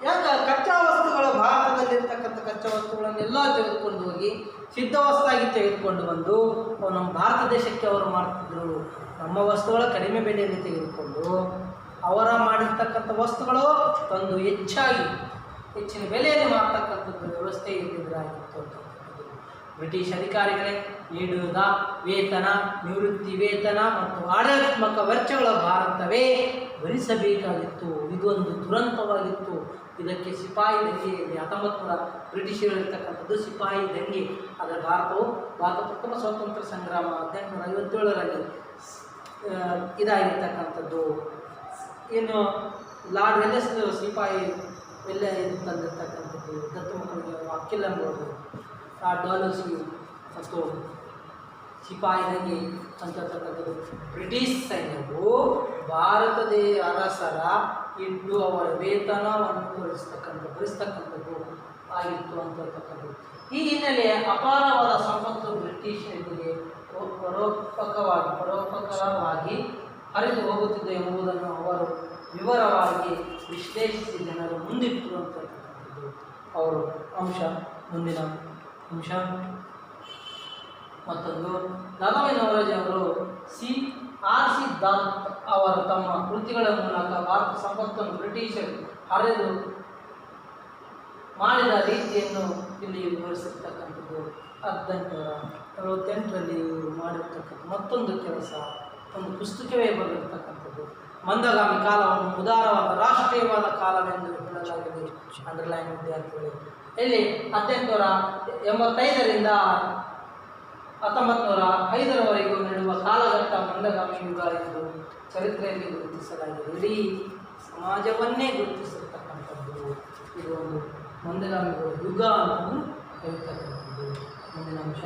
ಯಾಕೆ ಕಚ್ಚಾ ವಸ್ತುಗಳು ಭಾರತದಲ್ಲಿರ್ತಕ್ಕಂಥ ಕಚ್ಚಾ ವಸ್ತುಗಳನ್ನೆಲ್ಲ ತೆಗೆದುಕೊಂಡು ಹೋಗಿ ಸಿದ್ಧವಸ್ತಾಗಿ ತೆಗೆದುಕೊಂಡು ಬಂದು ನಮ್ಮ ಭಾರತ ದೇಶಕ್ಕೆ ಅವರು ಮಾಡ್ತಿದ್ರು. ನಮ್ಮ ವಸ್ತುಗಳ ಕಡಿಮೆ ಬೆಲೆಯಲ್ಲಿ ತೆಗೆದುಕೊಂಡು ಅವರ ಮಾಡಿರ್ತಕ್ಕಂಥ ವಸ್ತುಗಳು ತಂದು ಹೆಚ್ಚಿನ ಬೆಲೆಯಲ್ಲಿ ಮಾರ್ತಕ್ಕಂಥದ್ದು ವ್ಯವಸ್ಥೆ ಇದ್ದಿದ್ದಾಗಿತ್ತು ಅಂತಕ್ಕಂಥದ್ದು. ಬ್ರಿಟಿಷ್ ಅಧಿಕಾರಿಗಳೇ ನೀಡುವುದ ವೇತನ, ನಿವೃತ್ತಿ ವೇತನ ಮತ್ತು ಆಡಳಿತಾತ್ಮಕ ವೆಚ್ಚಗಳ ಭಾರತವೇ ಭರಿಸಬೇಕಾಗಿತ್ತು. ಇದೊಂದು ದುರಂತವಾಗಿತ್ತು. ಇದಕ್ಕೆ ಸಿಪಾಯಿ ದಂಗೆ 1900 ಬ್ರಿಟಿಷರಿರ್ತಕ್ಕಂಥದ್ದು ಸಿಪಾಯಿ ದಂಗೆ. ಅದರ ಭಾರತ ಪ್ರಥಮ ಸ್ವಾತಂತ್ರ್ಯ ಸಂಗ್ರಾಮ 1857ರಲ್ಲಿ ಇದಾಗಿರ್ತಕ್ಕಂಥದ್ದು. ಇನ್ನು ಲಾರ್ಡ್ ವೆಲ್ಲೆಸ್ ಸಿಪಾಯಿ ಎಲ್ಲ ತಂದಿರ್ತಕ್ಕಂಥದ್ದು ದತ್ತು ಮಕ್ಕಳಿಗೆ ಅಕ್ಕಿಲ್ಲ ಎಂಬುದು ಲಾರ್ಡ್ ಡಾಲೋಸಿ ಮತ್ತು ಸಿಪಾಯಿ ದಂಗೆ ಅಂತಕ್ಕಂಥದ್ದು. ಬ್ರಿಟಿಷ್ ಸೈನ್ಯವು ಭಾರತದ ಅರಸರ ಇದ್ದು ಅವರ ವೇತನವನ್ನು ಭರಿಸ್ತಕ್ಕಂಥದ್ದು ಆಗಿತ್ತು ಅಂತಕ್ಕಂಥದ್ದು. ಈ ಹಿನ್ನೆಲೆಯ ಅಪಾರವಾದ ಸಂಪತ್ತು ಬ್ರಿಟಿಷರಿಗೆ ಪರೋಪಕಾರವಾಗಿ ಹರಿದು ಹೋಗುತ್ತಿದೆ ಎಂಬುದನ್ನು ಅವರು ವಿವರವಾಗಿ ವಿಶ್ಲೇಷಿಸಿ ಜನರು ಮುಂದಿಟ್ಟರು ಅಂತಕ್ಕಂಥದ್ದು ಅವರು ಅಂಶ. ಮುಂದಿನ ಅಂಶ ಮತ್ತೊಂದು, ದಾದಾಬಾಯಿ ನವರೋಜಿ ಅವರು ಸಿ ದಾತ್ ಅವರು ತಮ್ಮ ಕೃತಿಗಳ ಮೂಲಕ ಭಾರತ ಸಂಪತ್ತನ್ನು ಬ್ರಿಟಿಷರು ಹರಿದು ಮಾಡಿದ ರೀತಿಯನ್ನು ಇಲ್ಲಿ ವಿವರಿಸಿರ್ತಕ್ಕಂಥದ್ದು. 1868ರಲ್ಲಿ ಮಾಡಿರ್ತಕ್ಕಂಥ ಮತ್ತೊಂದು ಕೆಲಸ, ಒಂದು ಪುಸ್ತಕವೇ ಬರೆದಿರ್ತಕ್ಕಂಥದ್ದು. ಮಂದಗಾಮಿ ಕಾಲವನ್ನು ಉದಾರವಾದ ರಾಷ್ಟ್ರೀಯವಾದ ಕಾಲವೆಂದು ಹೇಳಲಾಗಿದೆ. ಅಂಡರ್ಲೈನ್ ವಿದ್ಯಾರ್ಥಿಗಳು. ಇಲ್ಲಿ 1885ರಿಂದ 1905ರವರೆಗೂ ನಡೆಯುವ ಕಾಲಘಟ್ಟ ಮಂದಗಾಮಿ ಯುಗ ಎಂದು ಚರಿತ್ರೆಯಲ್ಲಿ ಗುರುತಿಸಲಾಗಿದೆ. ಇಡೀ ಸಮಾಜವನ್ನೇ ಗುರುತಿಸಿರ್ತಕ್ಕಂಥದ್ದು ಇದು ಒಂದು ಮಂದಗಾಮಿಗಳ ಯುಗ ಅಂತ ಹೇಳ್ತಕ್ಕಂಥದ್ದು. ಮುಂದಿನ ಅಂಶ.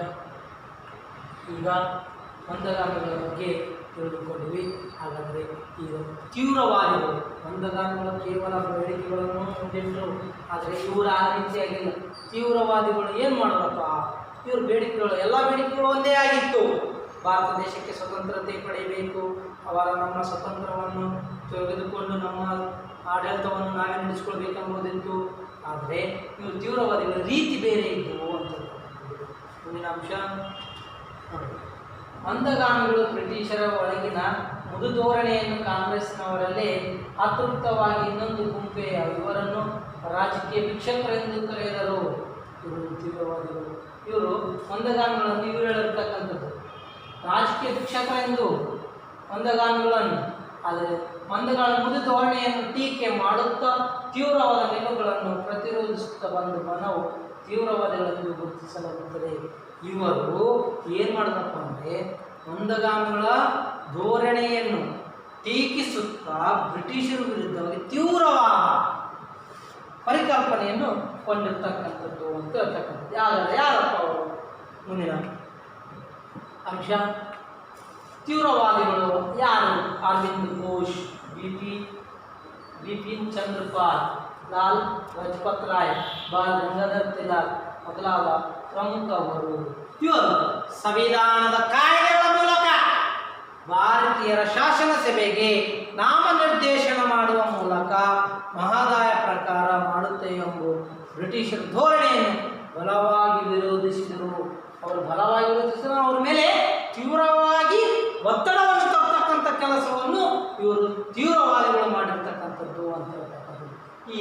ಈಗ ಮಂದಗಾಮಿಗಳ ಬಗ್ಗೆ ತಿಳಿದುಕೊಂಡಿವಿ. ಹಾಗಾದರೆ ಈಗ ತೀವ್ರವಾದಿಗಳು ಮಂದಗಾಮಿಗಳು ಕೇವಲ ಬೇಡಿಕೆಗಳನ್ನು ಮುಂದಿಟ್ಟರು, ಆದರೆ ಇವರು ಆ ರೀತಿಯಾಗಿಲ್ಲ. ತೀವ್ರವಾದಿಗಳು ಏನು ಮಾಡೋದಪ್ಪ, ಇವ್ರ ಬೇಡಿಕೆಗಳು ಎಲ್ಲ ಬೇಡಿಕೆಗಳು ಒಂದೇ ಆಗಿತ್ತು. ಭಾರತ ದೇಶಕ್ಕೆ ಸ್ವತಂತ್ರತೆ ಪಡೆಯಬೇಕು, ಅವರ ನಮ್ಮ ಸ್ವತಂತ್ರವನ್ನು ತೆಗೆದುಕೊಂಡು ನಮ್ಮ ಆಡಳಿತವನ್ನು ನಾವೇ ನಡೆಸಿಕೊಳ್ಬೇಕೆಂಬುದಿತ್ತು. ಆದರೆ ಇವರು ತೀವ್ರವಾದಿಗಳ ರೀತಿ ಬೇರೆ ಇದ್ದವು ಅಂತ. ಮುಂದಿನ ಅಂಶ. ಮಂದಗಾಮಿಗಳು ಬ್ರಿಟಿಷರ ಒಳಗಿನ ಮೃದು ಧೋರಣೆಯನ್ನು ಕಾಂಗ್ರೆಸ್ನವರಲ್ಲೇ ಅತೃಪ್ತವಾಗಿ ಇನ್ನೊಂದು ಗುಂಪೆ ಇವರನ್ನು ರಾಜಕೀಯ ಭಿಕ್ಷಕರೆಂದು ಕರೆದರು. ಇವರು ತೀವ್ರವಾದಿಗಳು. ಇವರು ಮಂದಗಾಮಿಗಳನ್ನು ಇವರು ಹೇಳಿರ್ತಕ್ಕಂಥದ್ದು ರಾಜಕೀಯ ಭಿಕ್ಷಕರೆಂದು ಮಂದಗಾಮಿಗಳನ್ನು. ಆದರೆ ಮಂದಗಾಮಿ ಮೃದು ಧೋರಣೆಯನ್ನು ಟೀಕೆ ಮಾಡುತ್ತಾ ತೀವ್ರವಾದ ನಿಲುವುಗಳನ್ನು ಪ್ರತಿರೋಧಿಸುತ್ತಾ ಬಂದು ಮನವು ತೀವ್ರವಾದಿಗಳೆಂದು ಗುರುತಿಸಲಾಗುತ್ತದೆ. ಇವರು ಏನು ಮಾಡಿದಪ್ಪ ಅಂದರೆ ಮಂದಗಾಮಿಗಳ ಧೋರಣೆಯನ್ನು ಟೀಕಿಸುತ್ತಾ ಬ್ರಿಟಿಷರ ವಿರುದ್ಧವಾಗಿ ತೀವ್ರವಾದ ಪರಿಕಲ್ಪನೆಯನ್ನು ಕೊಂಡಿರ್ತಕ್ಕಂಥದ್ದು ಅಂತ ಹೇಳ್ತಕ್ಕಂಥದ್ದು. ಯಾರಪ್ಪ ಅವರು? ಮುಂದಿನ ಅಂಶ. ತೀವ್ರವಾದಿಗಳು ಯಾರು? ಅರವಿಂದ್ ಘೋಷ್, ಬಿಪಿನ್ ಚಂದ್ರಪಾಲ್, ಲಾಲ್ ಲಜಪತ್ ರಾಯ್, ಬಾಲ್ ಗಂಗಾಧರ್ ತಿಲಕ್ ಮೊದಲಾದ ಪ್ರಮುಖವರು. ಇವರು ಸಂವಿಧಾನದ ಕಾಯ್ದೆಗಳ ಮೂಲಕ ಭಾರತೀಯರ ಶಾಸನ ಸಭೆಗೆ ನಾಮನಿರ್ದೇಶನ ಮಾಡುವ ಮೂಲಕ ಮಹದಾಯ ಪ್ರಕಾರ ಮಾಡುತ್ತೇವೆ ಎಂಬ ಬ್ರಿಟಿಷರ ಧೋರಣೆಯನ್ನು ಬಲವಾಗಿ ವಿರೋಧಿಸಿದರು. ಅವರು ಬಲವಾಗಿ ವಿರೋಧಿಸಿದರು. ಅವರ ಮೇಲೆ ತೀವ್ರವಾಗಿ ಒತ್ತಡವನ್ನು ತರ್ತಕ್ಕಂಥ ಕೆಲಸವನ್ನು ಇವರು ತೀವ್ರವಾದಿಗಳು ಮಾಡಿರ್ತಕ್ಕಂಥದ್ದು ಅಂತ ಹೇಳ್ತಕ್ಕಂಥದ್ದು. ಈ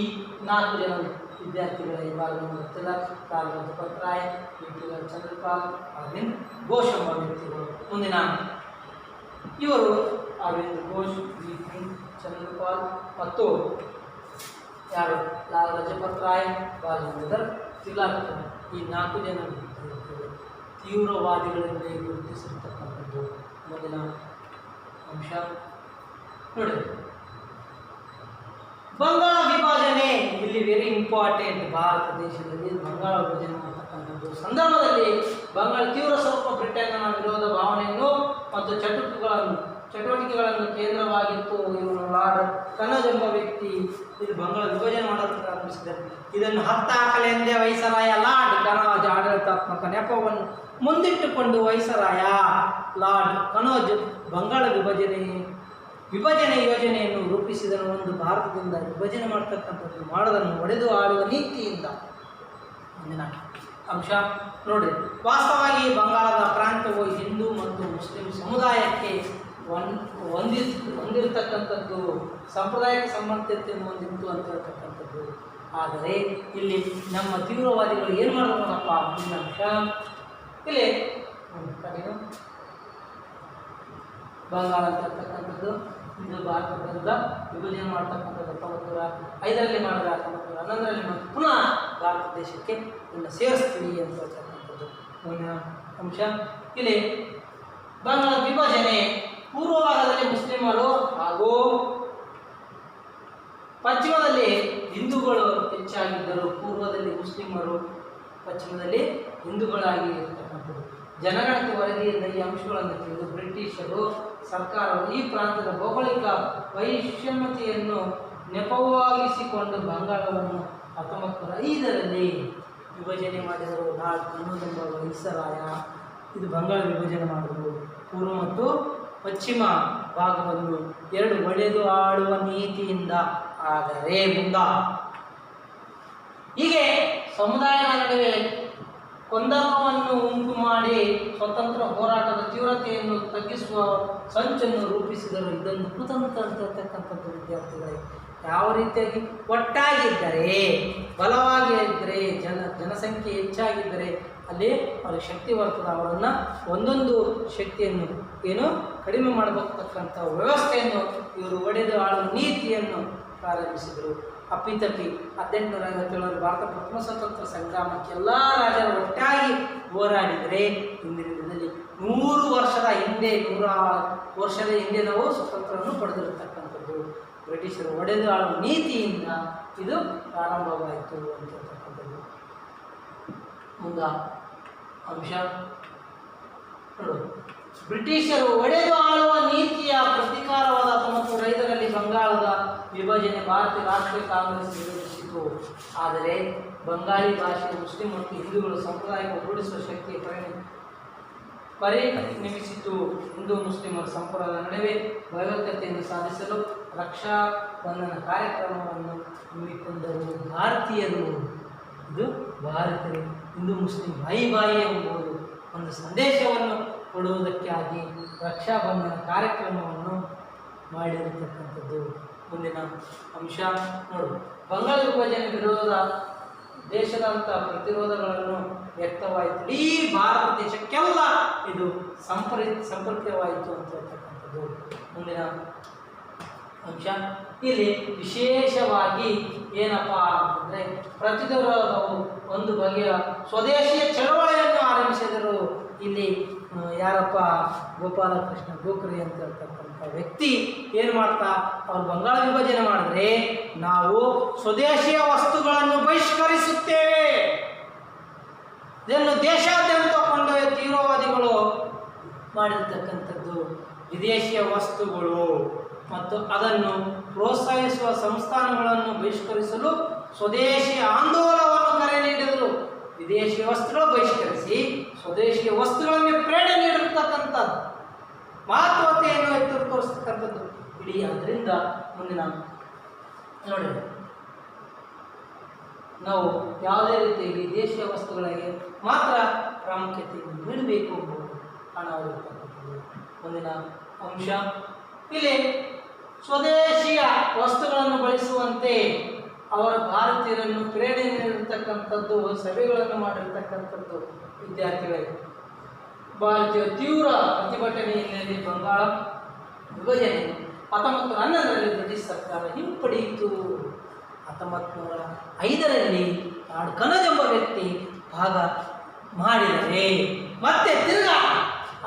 4 ಜನ ವಿದ್ಯಾರ್ಥಿಗಳ ಈ ಭಾಗವನ್ನು ಗೊತ್ತಿಲ್ಲ. ಲಾಲ್ ಲಜಪತ್ ರಾಯ್, ಬಿಪಿನ್ ಚಂದ್ರಪಾಲ್, ಅರವಿಂದ್ ಘೋಷ್ ಎಂಬ ವ್ಯಕ್ತಿಗಳು. ಮುಂದಿನ ಇವರು ಅರವಿಂದ್ ಘೋಷ್, ಬಿಪಿನ್ ಚಂದ್ರಪಾಲ್ ಮತ್ತು ಯಾರು ಲಾಲ್ ಲಜಪತ್ ರಾಯ್, ಬಾಲ್ ಗಂಗಾಧರ್ ತಿಲಕ್, ಈ 4 ಜನ ವ್ಯಕ್ತಿಗಳು ತೀವ್ರವಾದಿಗಳೆಂದೇ ಗುರುತಿಸಿರ್ತಕ್ಕಂಥದ್ದು. ಮುಂದಿನ ಅಂಶ ನೋಡಿ, ಬಂಗಾಳ ವಿಭಜನೆ. ಇಲ್ಲಿ ವೆರಿ ಇಂಪಾರ್ಟೆಂಟ್. ಭಾರತ ದೇಶದಲ್ಲಿ ಬಂಗಾಳ ವಿಭಜನೆ ಮಾಡತಕ್ಕಂಥದ್ದು ಸಂದರ್ಭದಲ್ಲಿ ಬಂಗಾಳ ತೀವ್ರ ಸ್ವಲ್ಪ ಬ್ರಿಟನ್ನ ವಿರೋಧ ಭಾವನೆಯನ್ನು ಮತ್ತು ಚಟುವಟಿಕೆಗಳನ್ನು ಕೇಂದ್ರವಾಗಿತ್ತು. ಇವನು ಲಾರ್ಡ್ ಕನೋಜ್ ಎಂಬ ವ್ಯಕ್ತಿ ಇದು ಬಂಗಾಳ ವಿಭಜನೆ ಮಾಡಲು ಪ್ರಾರಂಭಿಸಿದರು. ಇದನ್ನು ಹತ್ತಾಕಲೆಂದೇ ವೈಸರಾಯ ಲಾರ್ಡ್ ಕನೋಜ್ ಆಡಳಿತಾತ್ಮಕ ನೆಪವನ್ನು ಮುಂದಿಟ್ಟುಕೊಂಡು ವೈಸರಾಯ ಲಾರ್ಡ್ ಕನೋಜ್ ಬಂಗಾಳ ವಿಭಜನೆ ಯೋಜನೆಯನ್ನು ರೂಪಿಸಿದನು. ಒಂದು ಭಾರತದಿಂದ ವಿಭಜನೆ ಮಾಡತಕ್ಕಂಥದ್ದು ಮಾಡೋದನ್ನು ಒಡೆದು ಆಳುವ ನೀತಿಯಿಂದ. ಮುಂದಿನ ಅಂಶ ನೋಡಿ, ವಾಸ್ತವವಾಗಿ ಬಂಗಾಳದ ಪ್ರಾಂತ್ಯವು ಹಿಂದೂ ಮತ್ತು ಮುಸ್ಲಿಂ ಸಮುದಾಯಕ್ಕೆ ಹೊಂದಿರತಕ್ಕಂಥದ್ದು, ಸಾಂಪ್ರದಾಯಿಕ ಸಮರ್ಥತೆಯನ್ನು ಹೊಂದಿತ್ತು ಅಂತ ಹೇಳ್ತಕ್ಕಂಥದ್ದು. ಆದರೆ ಇಲ್ಲಿ ನಮ್ಮ ತೀವ್ರವಾದಿಗಳು ಏನು ಮಾಡೋದಪ್ಪ? ಮುಂದಿನ ಅಂಶ ಇಲ್ಲಿ ಬಂಗಾಳ ಅಂತ ಹೇಳ್ತಕ್ಕಂಥದ್ದು ಇದು ಭಾರತದಿಂದ ವಿಭಜನೆ ಮಾಡ್ತಕ್ಕಂಥದ್ದು 1905ರಲ್ಲಿ ಮಾಡಿದ್ರೆ 1911ರಲ್ಲಿ ಮತ್ತು ಪುನಃ ಭಾರತ ದೇಶಕ್ಕೆ ಇನ್ನು ಸೇರಿಸ್ತೀವಿ ಅಂತ ಹೇಳ್ತಕ್ಕಂಥದ್ದು. ಮುಂದಿನ ಅಂಶ ಇಲ್ಲಿ ಬಂಗಾಳ ವಿಭಜನೆ ಪೂರ್ವ ಭಾಗದಲ್ಲಿ ಮುಸ್ಲಿಮರು ಹಾಗೂ ಪಶ್ಚಿಮದಲ್ಲಿ ಹಿಂದೂಗಳು ಹೆಚ್ಚಾಗಿದ್ದರು. ಪೂರ್ವದಲ್ಲಿ ಮುಸ್ಲಿಮರು, ಪಶ್ಚಿಮದಲ್ಲಿ ಹಿಂದೂಗಳಾಗಿ ಇರತಕ್ಕಂಥದ್ದು. ಜನಗಣತಿ ವರದಿಯಿಂದ ಈ ಅಂಶಗಳನ್ನು ತಿಳಿದು ಬ್ರಿಟಿಷರು ಸರ್ಕಾರವು ಈ ಪ್ರಾಂತದ ಭೌಗೋಳಿಕ ವೈಷಮ್ಯತೆಯನ್ನು ನೆಪವಾಗಿಸಿಕೊಂಡು ಬಂಗಾಳವನ್ನು 1905ರಲ್ಲಿ ವಿಭಜನೆ ಮಾಡಿದರು. ಲಾರ್ಡ್ ಕನೋಜ್ ಎಂಬ ವೈಸರಾಯ ಇದು ಬಂಗಾಳ ವಿಭಜನೆ ಮಾಡಿದರು. ಪೂರ್ವ ಮತ್ತು ಪಶ್ಚಿಮ ಭಾಗವನ್ನು 2 ಒಡೆದು ಆಳುವ ನೀತಿಯಿಂದ. ಆದರೆ ಹೀಗೆ ಸಮುದಾಯಗಳ ನಡುವೆ ಗೊಂದಲವನ್ನು ಉಂಟು ಮಾಡಿ ಸ್ವತಂತ್ರ ಹೋರಾಟದ ತೀವ್ರತೆಯನ್ನು ತಗ್ಗಿಸುವ ಸಂಚನ್ನು ರೂಪಿಸಿದರು. ಇದನ್ನು ಕುತಂತ್ರ ಅಂತಕ್ಕಂಥದ್ದು ವಿದ್ಯಾರ್ಥಿಗಳೇ. ಯಾವ ರೀತಿಯಾಗಿ ಒಟ್ಟಾಗಿದ್ದರೆ, ಬಲವಾಗಿ ಇದ್ದರೆ, ಜನಸಂಖ್ಯೆ ಹೆಚ್ಚಾಗಿದ್ದರೆ ಅಲ್ಲಿ ಅವ್ರಿಗೆ ಶಕ್ತಿ ಬರ್ತದೆ. ಅವರನ್ನು ಒಂದೊಂದು ಶಕ್ತಿಯನ್ನು ಕಡಿಮೆ ಮಾಡತಕ್ಕಂಥ ವ್ಯವಸ್ಥೆಯನ್ನು ಇವರು ಒಡೆದು ಆಳುವ ನೀತಿಯನ್ನು ಪ್ರಾರಂಭಿಸಿದರು. ಅಪ್ಪಿತಪ್ಪಿ 1857 ಭಾರತ ಪ್ರಥಮ ಸ್ವತಂತ್ರ ಸಂಗ್ರಾಮಕ್ಕೆ ಎಲ್ಲ ರಾಜರು ಒಟ್ಟಾಗಿ ಹೋರಾಡಿದರೆ ಇಂದಿನ ದಿನದಲ್ಲಿ 100 ವರ್ಷದ ಹಿಂದೆ ನಾವು ಸ್ವತಂತ್ರವನ್ನು ಪಡೆದಿರತಕ್ಕಂಥದ್ದು. ಬ್ರಿಟಿಷರು ಒಡೆದು ಆಳುವ ನೀತಿಯಿಂದ ಇದು ಪ್ರಾರಂಭವಾಯಿತು ಅಂತ ಹೇಳ್ತಕ್ಕಂಥದ್ದು. ಮುಂದ ಅಂಶ ನೋಡು, ಬ್ರಿಟಿಷರು ಒಡೆದು ಆಳುವ ನೀತಿಯ ಪ್ರತಿಕಾರವಾದ 1905ರಲ್ಲಿ ಬಂಗಾಳದ ವಿಭಜನೆ ಭಾರತೀಯ ರಾಷ್ಟ್ರೀಯ ಕಾಂಗ್ರೆಸ್ ವಿರೋಧಿಸಿತು. ಆದರೆ ಬಂಗಾಳಿ ಭಾಷೆ ಮುಸ್ಲಿಂ ಮತ್ತು ಹಿಂದೂಗಳು ಸಂಪ್ರದಾಯಕ್ಕೆ ಒಗ್ಗೂಡಿಸುವ ಶಕ್ತಿಯ ಪರಿಣಮಿಸಿತು. ಹಿಂದೂ ಮುಸ್ಲಿಮರ ಸಂಪ್ರದಾಯದ ನಡುವೆ ವೈವಿಧ್ಯತೆಯನ್ನು ಸಾಧಿಸಲು ರಕ್ಷಾ ಬಂಧನ ಕಾರ್ಯಕ್ರಮವನ್ನು ಹಮ್ಮಿಕೊಂಡರು ಭಾರತೀಯರು. ಇದು ಭಾರತೀಯರು ಹಿಂದೂ ಮುಸ್ಲಿಂ ಬಾಯಿ ಎಂಬುದು ಒಂದು ಸಂದೇಶವನ್ನು ಕೊಡುವುದಕ್ಕಾಗಿ ರಕ್ಷಾ ಬಂಧನ ಕಾರ್ಯಕ್ರಮವನ್ನು ಮಾಡಿರತಕ್ಕಂಥದ್ದು. ಮುಂದಿನ ಅಂಶ ನೋಡು, ಬಂಗಾಳ ವಿಭಜನೆ ವಿರೋಧ ದೇಶದಂಥ ಪ್ರತಿರೋಧಗಳನ್ನು ವ್ಯಕ್ತವಾಯಿತು. ಇಡೀ ಭಾರತ ದೇಶಕ್ಕೆಲ್ಲ ಇದು ಸಂಪರ್ಕವಾಯಿತು ಅಂತ ಹೇಳ್ತಕ್ಕಂಥದ್ದು. ಮುಂದಿನ ಅಂಶ ಇಲ್ಲಿ ವಿಶೇಷವಾಗಿ ಏನಪ್ಪ ಅಂತಂದರೆ ಪ್ರತಿರೋಧವು ಒಂದು ಬಗೆಯ ಸ್ವದೇಶಿಯ ಚಳವಳಿಯನ್ನು ಆರಂಭಿಸಿದರು. ಇಲ್ಲಿ ಯಾರಪ್ಪ ಗೋಪಾಲಕೃಷ್ಣ ಗೋಖಲೆ ಅಂತ ಹೇಳ್ತಕ್ಕಂಥ ವ್ಯಕ್ತಿ ಏನು ಮಾಡ್ತಾ, ಅವ್ರು ಬಂಗಾಳ ವಿಭಜನೆ ಮಾಡಿದ್ರೆ ನಾವು ಸ್ವದೇಶಿಯ ವಸ್ತುಗಳನ್ನು ಬಹಿಷ್ಕರಿಸುತ್ತೇವೆ, ಇದನ್ನು ದೇಶಾದ್ಯಂತ ಕೊಂಡೊಯ್ಯ ತೀವ್ರವಾದಿಗಳು ಮಾಡಿರ್ತಕ್ಕಂಥದ್ದು. ವಿದೇಶಿಯ ವಸ್ತುಗಳು ಮತ್ತು ಅದನ್ನು ಪ್ರೋತ್ಸಾಹಿಸುವ ಸಂಸ್ಥಾನಗಳನ್ನು ಬಹಿಷ್ಕರಿಸಲು ಸ್ವದೇಶಿ ಆಂದೋಲನವನ್ನು ಕರೆ ನೀಡಿದರು. ವಿದೇಶಿ ವಸ್ತುಗಳು ಬಹಿಷ್ಕರಿಸಿ ಸ್ವದೇಶಿಯ ವಸ್ತುಗಳಿಗೆ ಪ್ರೇರಣೆ ನೀಡಿರ್ತಕ್ಕಂಥದ್ದು, ಮಹತ್ವತೆಯನ್ನು ಎತ್ತಿ ತೋರಿಸ್ತಕ್ಕಂಥದ್ದು ಇಡೀ. ಅದರಿಂದ ಮುಂದಿನ ನೋಡಿ, ನಾವು ಯಾವುದೇ ರೀತಿ ವಿದೇಶಿಯ ವಸ್ತುಗಳಿಗೆ ಮಾತ್ರ ಪ್ರಾಮುಖ್ಯತೆಯನ್ನು ನೀಡಬೇಕು ಎಂಬುದು ಕಾಣವಾಗಿರ್ತಕ್ಕಂಥದ್ದು. ಮುಂದಿನ ಅಂಶ ಇಲ್ಲಿ ಸ್ವದೇಶಿಯ ವಸ್ತುಗಳನ್ನು ಬಳಸುವಂತೆ ಅವರ ಭಾರತೀಯರನ್ನು ಪ್ರೇರಣೆ ನೀಡಿರ್ತಕ್ಕಂಥದ್ದು, ಸಭೆಗಳನ್ನು ಮಾಡಿರ್ತಕ್ಕಂಥದ್ದು ವಿದ್ಯಾರ್ಥಿಗಳಿಗೆ. ಭಾರತೀಯ ತೀವ್ರ ಪ್ರತಿಭಟನೆ ಹಿನ್ನೆಲೆಯಲ್ಲಿ ಬಂಗಾಳ ವಿಭಜನೆ 1911ರಲ್ಲಿ ಬ್ರಿಟಿಷ್ ಸರ್ಕಾರ ಹಿಂಪಡೆಯಿತು. 1905ರಲ್ಲಿ ಲಾರ್ಡ್ ಕನೋಜ್ ಎಂಬ ವ್ಯಕ್ತಿ ಭಾಗ ಮಾಡಿದರೆ ಮತ್ತೆ ತಿರ್ಗಾ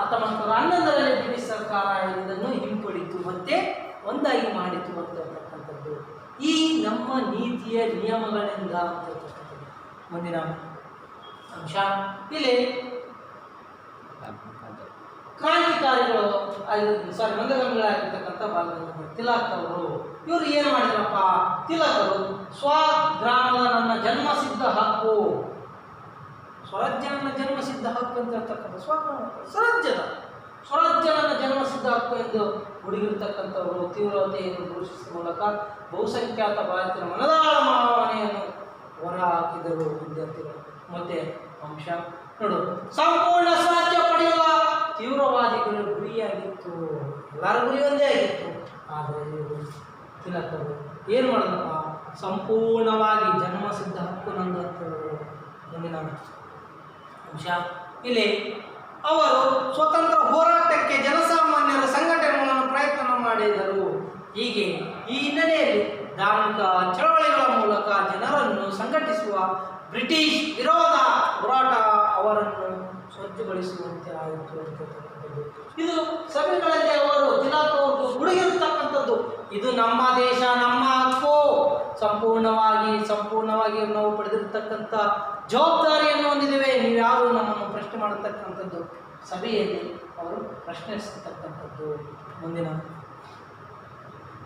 1911ರಲ್ಲಿ ಬ್ರಿಟಿಷ್ ಸರ್ಕಾರ ಇದನ್ನು ಹಿಂಪಡಿತು, ಮತ್ತೆ ಒಂದಾಗಿ ಮಾಡಿತು ಅಂತಕ್ಕಂಥದ್ದು ಈ ನಮ್ಮ ನೀತಿಯ ನಿಯಮಗಳಿಂದ ಅಂತಕ್ಕಂಥದ್ದು. ಮುಂದಿನ ಅಂಶ ಇಲ್ಲಿ ಕ್ರಾಂತಿಕಾರಿಗಳು ಮಂದಗಾಮಿಗಳಾಗಿರ್ತಕ್ಕಂಥ ಬಾಲಗಂಗಾಧರ ತಿಲಕ್ ಅವರು. ಇವರು ಏನು ಮಾಡಿದ್ರಪ್ಪ? ತಿಲಕರು ಸ್ವಗ್ರಾಮದ ನನ್ನ ಜನ್ಮಸಿದ್ಧ ಹಕ್ಕು, ಸ್ವರಾಜ್ಯ ನನ್ನ ಜನ್ಮಸಿದ್ಧ ಹಕ್ಕು ಅಂತ ಹೇಳ್ತಕ್ಕಂಥ ಸ್ವರಾಜ್ಯ ನನ್ನ ಜನ್ಮಸಿದ್ಧ ಹಕ್ಕು ಎಂದು ಹುಡುಗಿರ್ತಕ್ಕಂಥವರು ತೀವ್ರತೆಯನ್ನು ಘೋಷಿಸುವ ಮೂಲಕ ಬಹುಸಂಖ್ಯಾತ ಭಾರತೀಯರ ಮನದಾಳ ಭಾವನೆಯನ್ನು ಹೊರಹಾಕಿದರು ವಿದ್ಯಾರ್ಥಿಗಳು. ಮತ್ತೆ ಅಂಶ ನೋಡು, ಸಂಪೂರ್ಣ ಸ್ವರಾಜ್ಯ ಪಡೆಯುವ ತೀವ್ರವಾದಿಗಳ ಗುರಿಯಾಗಿತ್ತು. ಎಲ್ಲರ ಗುರಿ ಒಂದೇ ಆಗಿತ್ತು. ಆದರೆ ಇವರು ತಿಲಕರು ಏನು ಮಾಡಿದಪ್ಪ? ಸಂಪೂರ್ಣವಾಗಿ ಜನ್ಮಸಿದ್ಧ ಹಕ್ಕು ನಂದು ಅಂತ ಹೇಳಿದರು. ಮುಂದಿನ ಅಂಶ ಇಲ್ಲಿ ಅವರು ಸ್ವತಂತ್ರ ಹೋರಾಟಕ್ಕೆ ಜನಸಾಮಾನ್ಯರ ಸಂಘಟನೆಗಳನ್ನು ಪ್ರಯತ್ನ ಮಾಡಿದರು. ಹೀಗೆ ಈ ಹಿನ್ನೆಲೆಯಲ್ಲಿ ಧಾರ್ಮಿಕ ಚಳವಳಿಗಳ ಮೂಲಕ ಜನರನ್ನು ಸಂಘಟಿಸುವ ಬ್ರಿಟಿಷ್ ವಿರೋಧ ಹೋರಾಟ ಅವರನ್ನು ಸಜ್ಜುಗೊಳಿಸುವಂತೆ ಆಯಿತು ಅಂತಕ್ಕಂಥದ್ದು. ಇದು ಸಭೆಗಳಲ್ಲಿ ಅವರು ತಿಲಕ್ ಅವರು ಹುಡುಗಿರ್ತಕ್ಕಂಥದ್ದು. ಇದು ನಮ್ಮ ದೇಶ, ನಮ್ಮ ಹಕ್ಕು, ಸಂಪೂರ್ಣವಾಗಿ ನಾವು ಪಡೆದಿರ್ತಕ್ಕಂಥ ಜವಾಬ್ದಾರಿಯನ್ನು ಹೊಂದಿದ್ದೇವೆ, ನೀವು ಯಾರು ನಮ್ಮನ್ನು ಪ್ರಶ್ನೆ ಮಾಡತಕ್ಕಂಥದ್ದು ಸಭೆಯಲ್ಲಿ ಅವರು ಪ್ರಶ್ನಿಸತಕ್ಕಂಥದ್ದು. ಮುಂದಿನ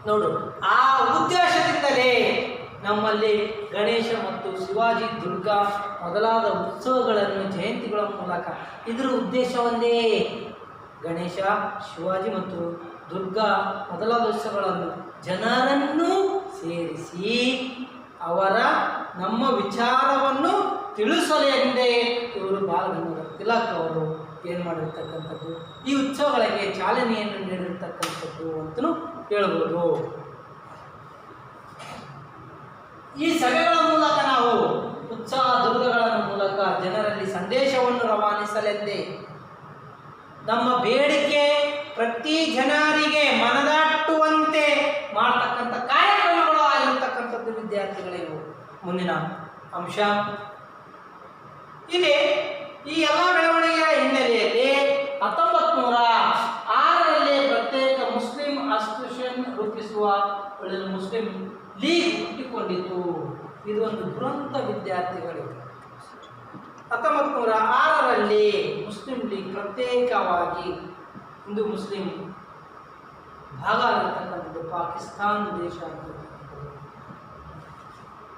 ನೋಡು, ಆ ಉದ್ದೇಶದಿಂದಲೇ ನಮ್ಮಲ್ಲಿ ಗಣೇಶ ಮತ್ತು ಶಿವಾಜಿ, ದುರ್ಗಾ ಮೊದಲಾದ ಉತ್ಸವಗಳನ್ನು ಜಯಂತಿಗಳ ಮೂಲಕ, ಇದರ ಉದ್ದೇಶ ಒಂದೇ, ಗಣೇಶ, ಶಿವಾಜಿ ಮತ್ತು ದುರ್ಗಾ ಮೊದಲಾದ ಉತ್ಸವಗಳನ್ನು ಜನರನ್ನು ಸೇರಿಸಿ ಅವರ ನಮ್ಮ ವಿಚಾರವನ್ನು ತಿಳಿಸಲೆಂದೇ ಇವರು ಬಾಲಗಂಗಾಧರ ತಿಲಕ್ ಅವರು ಏನು ಮಾಡಿರ್ತಕ್ಕಂಥದ್ದು ಈ ಉತ್ಸವಗಳಿಗೆ ಚಾಲನೆಯನ್ನು ನೀಡಿರ್ತಕ್ಕಂಥದ್ದು ಅಂತಲೂ ಹೇಳ್ಬೋದು. ಈ ಸಭೆಗಳ ಮೂಲಕ ನಾವು ಉತ್ಸಾಹ ದುರ್ಗಗಳ ಮೂಲಕ ಜನರಲ್ಲಿ ಸಂದೇಶವನ್ನು ರವಾನಿಸಲೆಂದೇ ನಮ್ಮ ಬೇಡಿಕೆ ಪ್ರತಿ ಜನರಿಗೆ ಮನದಟ್ಟುವಂತೆ ಮಾಡತಕ್ಕಂಥ ಕಾರ್ಯಕ್ರಮಗಳು ಆಗಿರ್ತಕ್ಕಂಥದ್ದು ವಿದ್ಯಾರ್ಥಿಗಳಿಗೂ. ಮುಂದಿನ ಅಂಶ ಇಲ್ಲಿ ಈ ಎಲ್ಲ ಬೆಳವಣಿಗೆಯ ಹಿನ್ನೆಲೆಯಲ್ಲಿ 1906ರಲ್ಲಿ ಪ್ರತ್ಯೇಕ ಮುಸ್ಲಿಂ ಅಸೋಸಿಯೇಷನ್ ರೂಪಿಸುವ ಮುಸ್ಲಿಂ ಲೀಗ್ ಹುಟ್ಟಿಕೊಂಡಿತು. ಇದು ಒಂದು ದುರಂತ ವಿದ್ಯಾರ್ಥಿಗಳಿಗೆ. 1906ರಲ್ಲಿ ಮುಸ್ಲಿಂ ಲೀಗ್ ಪ್ರತ್ಯೇಕವಾಗಿ ಹಿಂದೂ ಮುಸ್ಲಿಂ ಭಾಗ ಆಗಿರ್ತಕ್ಕಂಥದ್ದು ಪಾಕಿಸ್ತಾನ ದೇಶ ಆಗಿರ್ತಕ್ಕಂಥದ್ದು.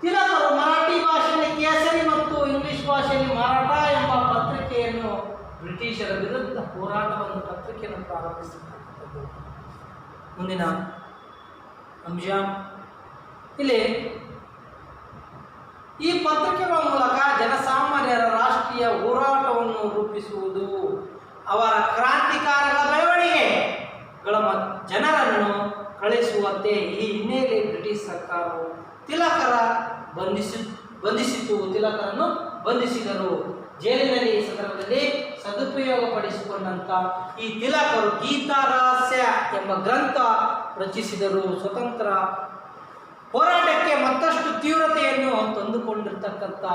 ತಿಲಕರು ಮರಾಠಿ ಭಾಷೆಯಲ್ಲಿ ಕೇಸರಿ ಮತ್ತು ಇಂಗ್ಲಿಷ್ ಭಾಷೆಯಲ್ಲಿ ಮರಾಠ ಎಂಬ ಪತ್ರಿಕೆಯನ್ನು ಬ್ರಿಟಿಷರ ವಿರುದ್ಧ ಹೋರಾಟವನ್ನು ಪತ್ರಿಕೆಯನ್ನು ಪ್ರಾರಂಭಿಸಿರ್ತಕ್ಕಂಥದ್ದು. ಮುಂದಿನ ಅಂಶ ಇಲ್ಲಿ ಈ ಪತ್ರಿಕೆಗಳ ಮೂಲಕ ಜನಸಾಮಾನ್ಯರ ರಾಷ್ಟ್ರೀಯ ಹೋರಾಟವನ್ನು ರೂಪಿಸುವುದು, ಅವರ ಕ್ರಾಂತಿಕಾರಕ ಬೆಳವಣಿಗೆಗಳ ಜನರನ್ನು ಕಳಿಸುವಂತೆ ಈ ಹಿನ್ನೆಲೆಯಲ್ಲಿ ಬ್ರಿಟಿಷ್ ಸರ್ಕಾರವು ತಿಲಕರನ್ನು ಬಂಧಿಸಿದರು. ಜೈಲಿನಲ್ಲಿ ಈ ಸಂದರ್ಭದಲ್ಲಿ ಸದುಪಯೋಗಪಡಿಸಿಕೊಂಡಂತ ಈ ತಿಲಕರು ಗೀತಾ ರಹಸ್ಯ ಎಂಬ ಗ್ರಂಥ ರಚಿಸಿದರು. ಸ್ವತಂತ್ರ ಹೋರಾಟಕ್ಕೆ ಮತ್ತಷ್ಟು ತೀವ್ರತೆಯನ್ನು ತಂದುಕೊಂಡಿರ್ತಕ್ಕಂಥ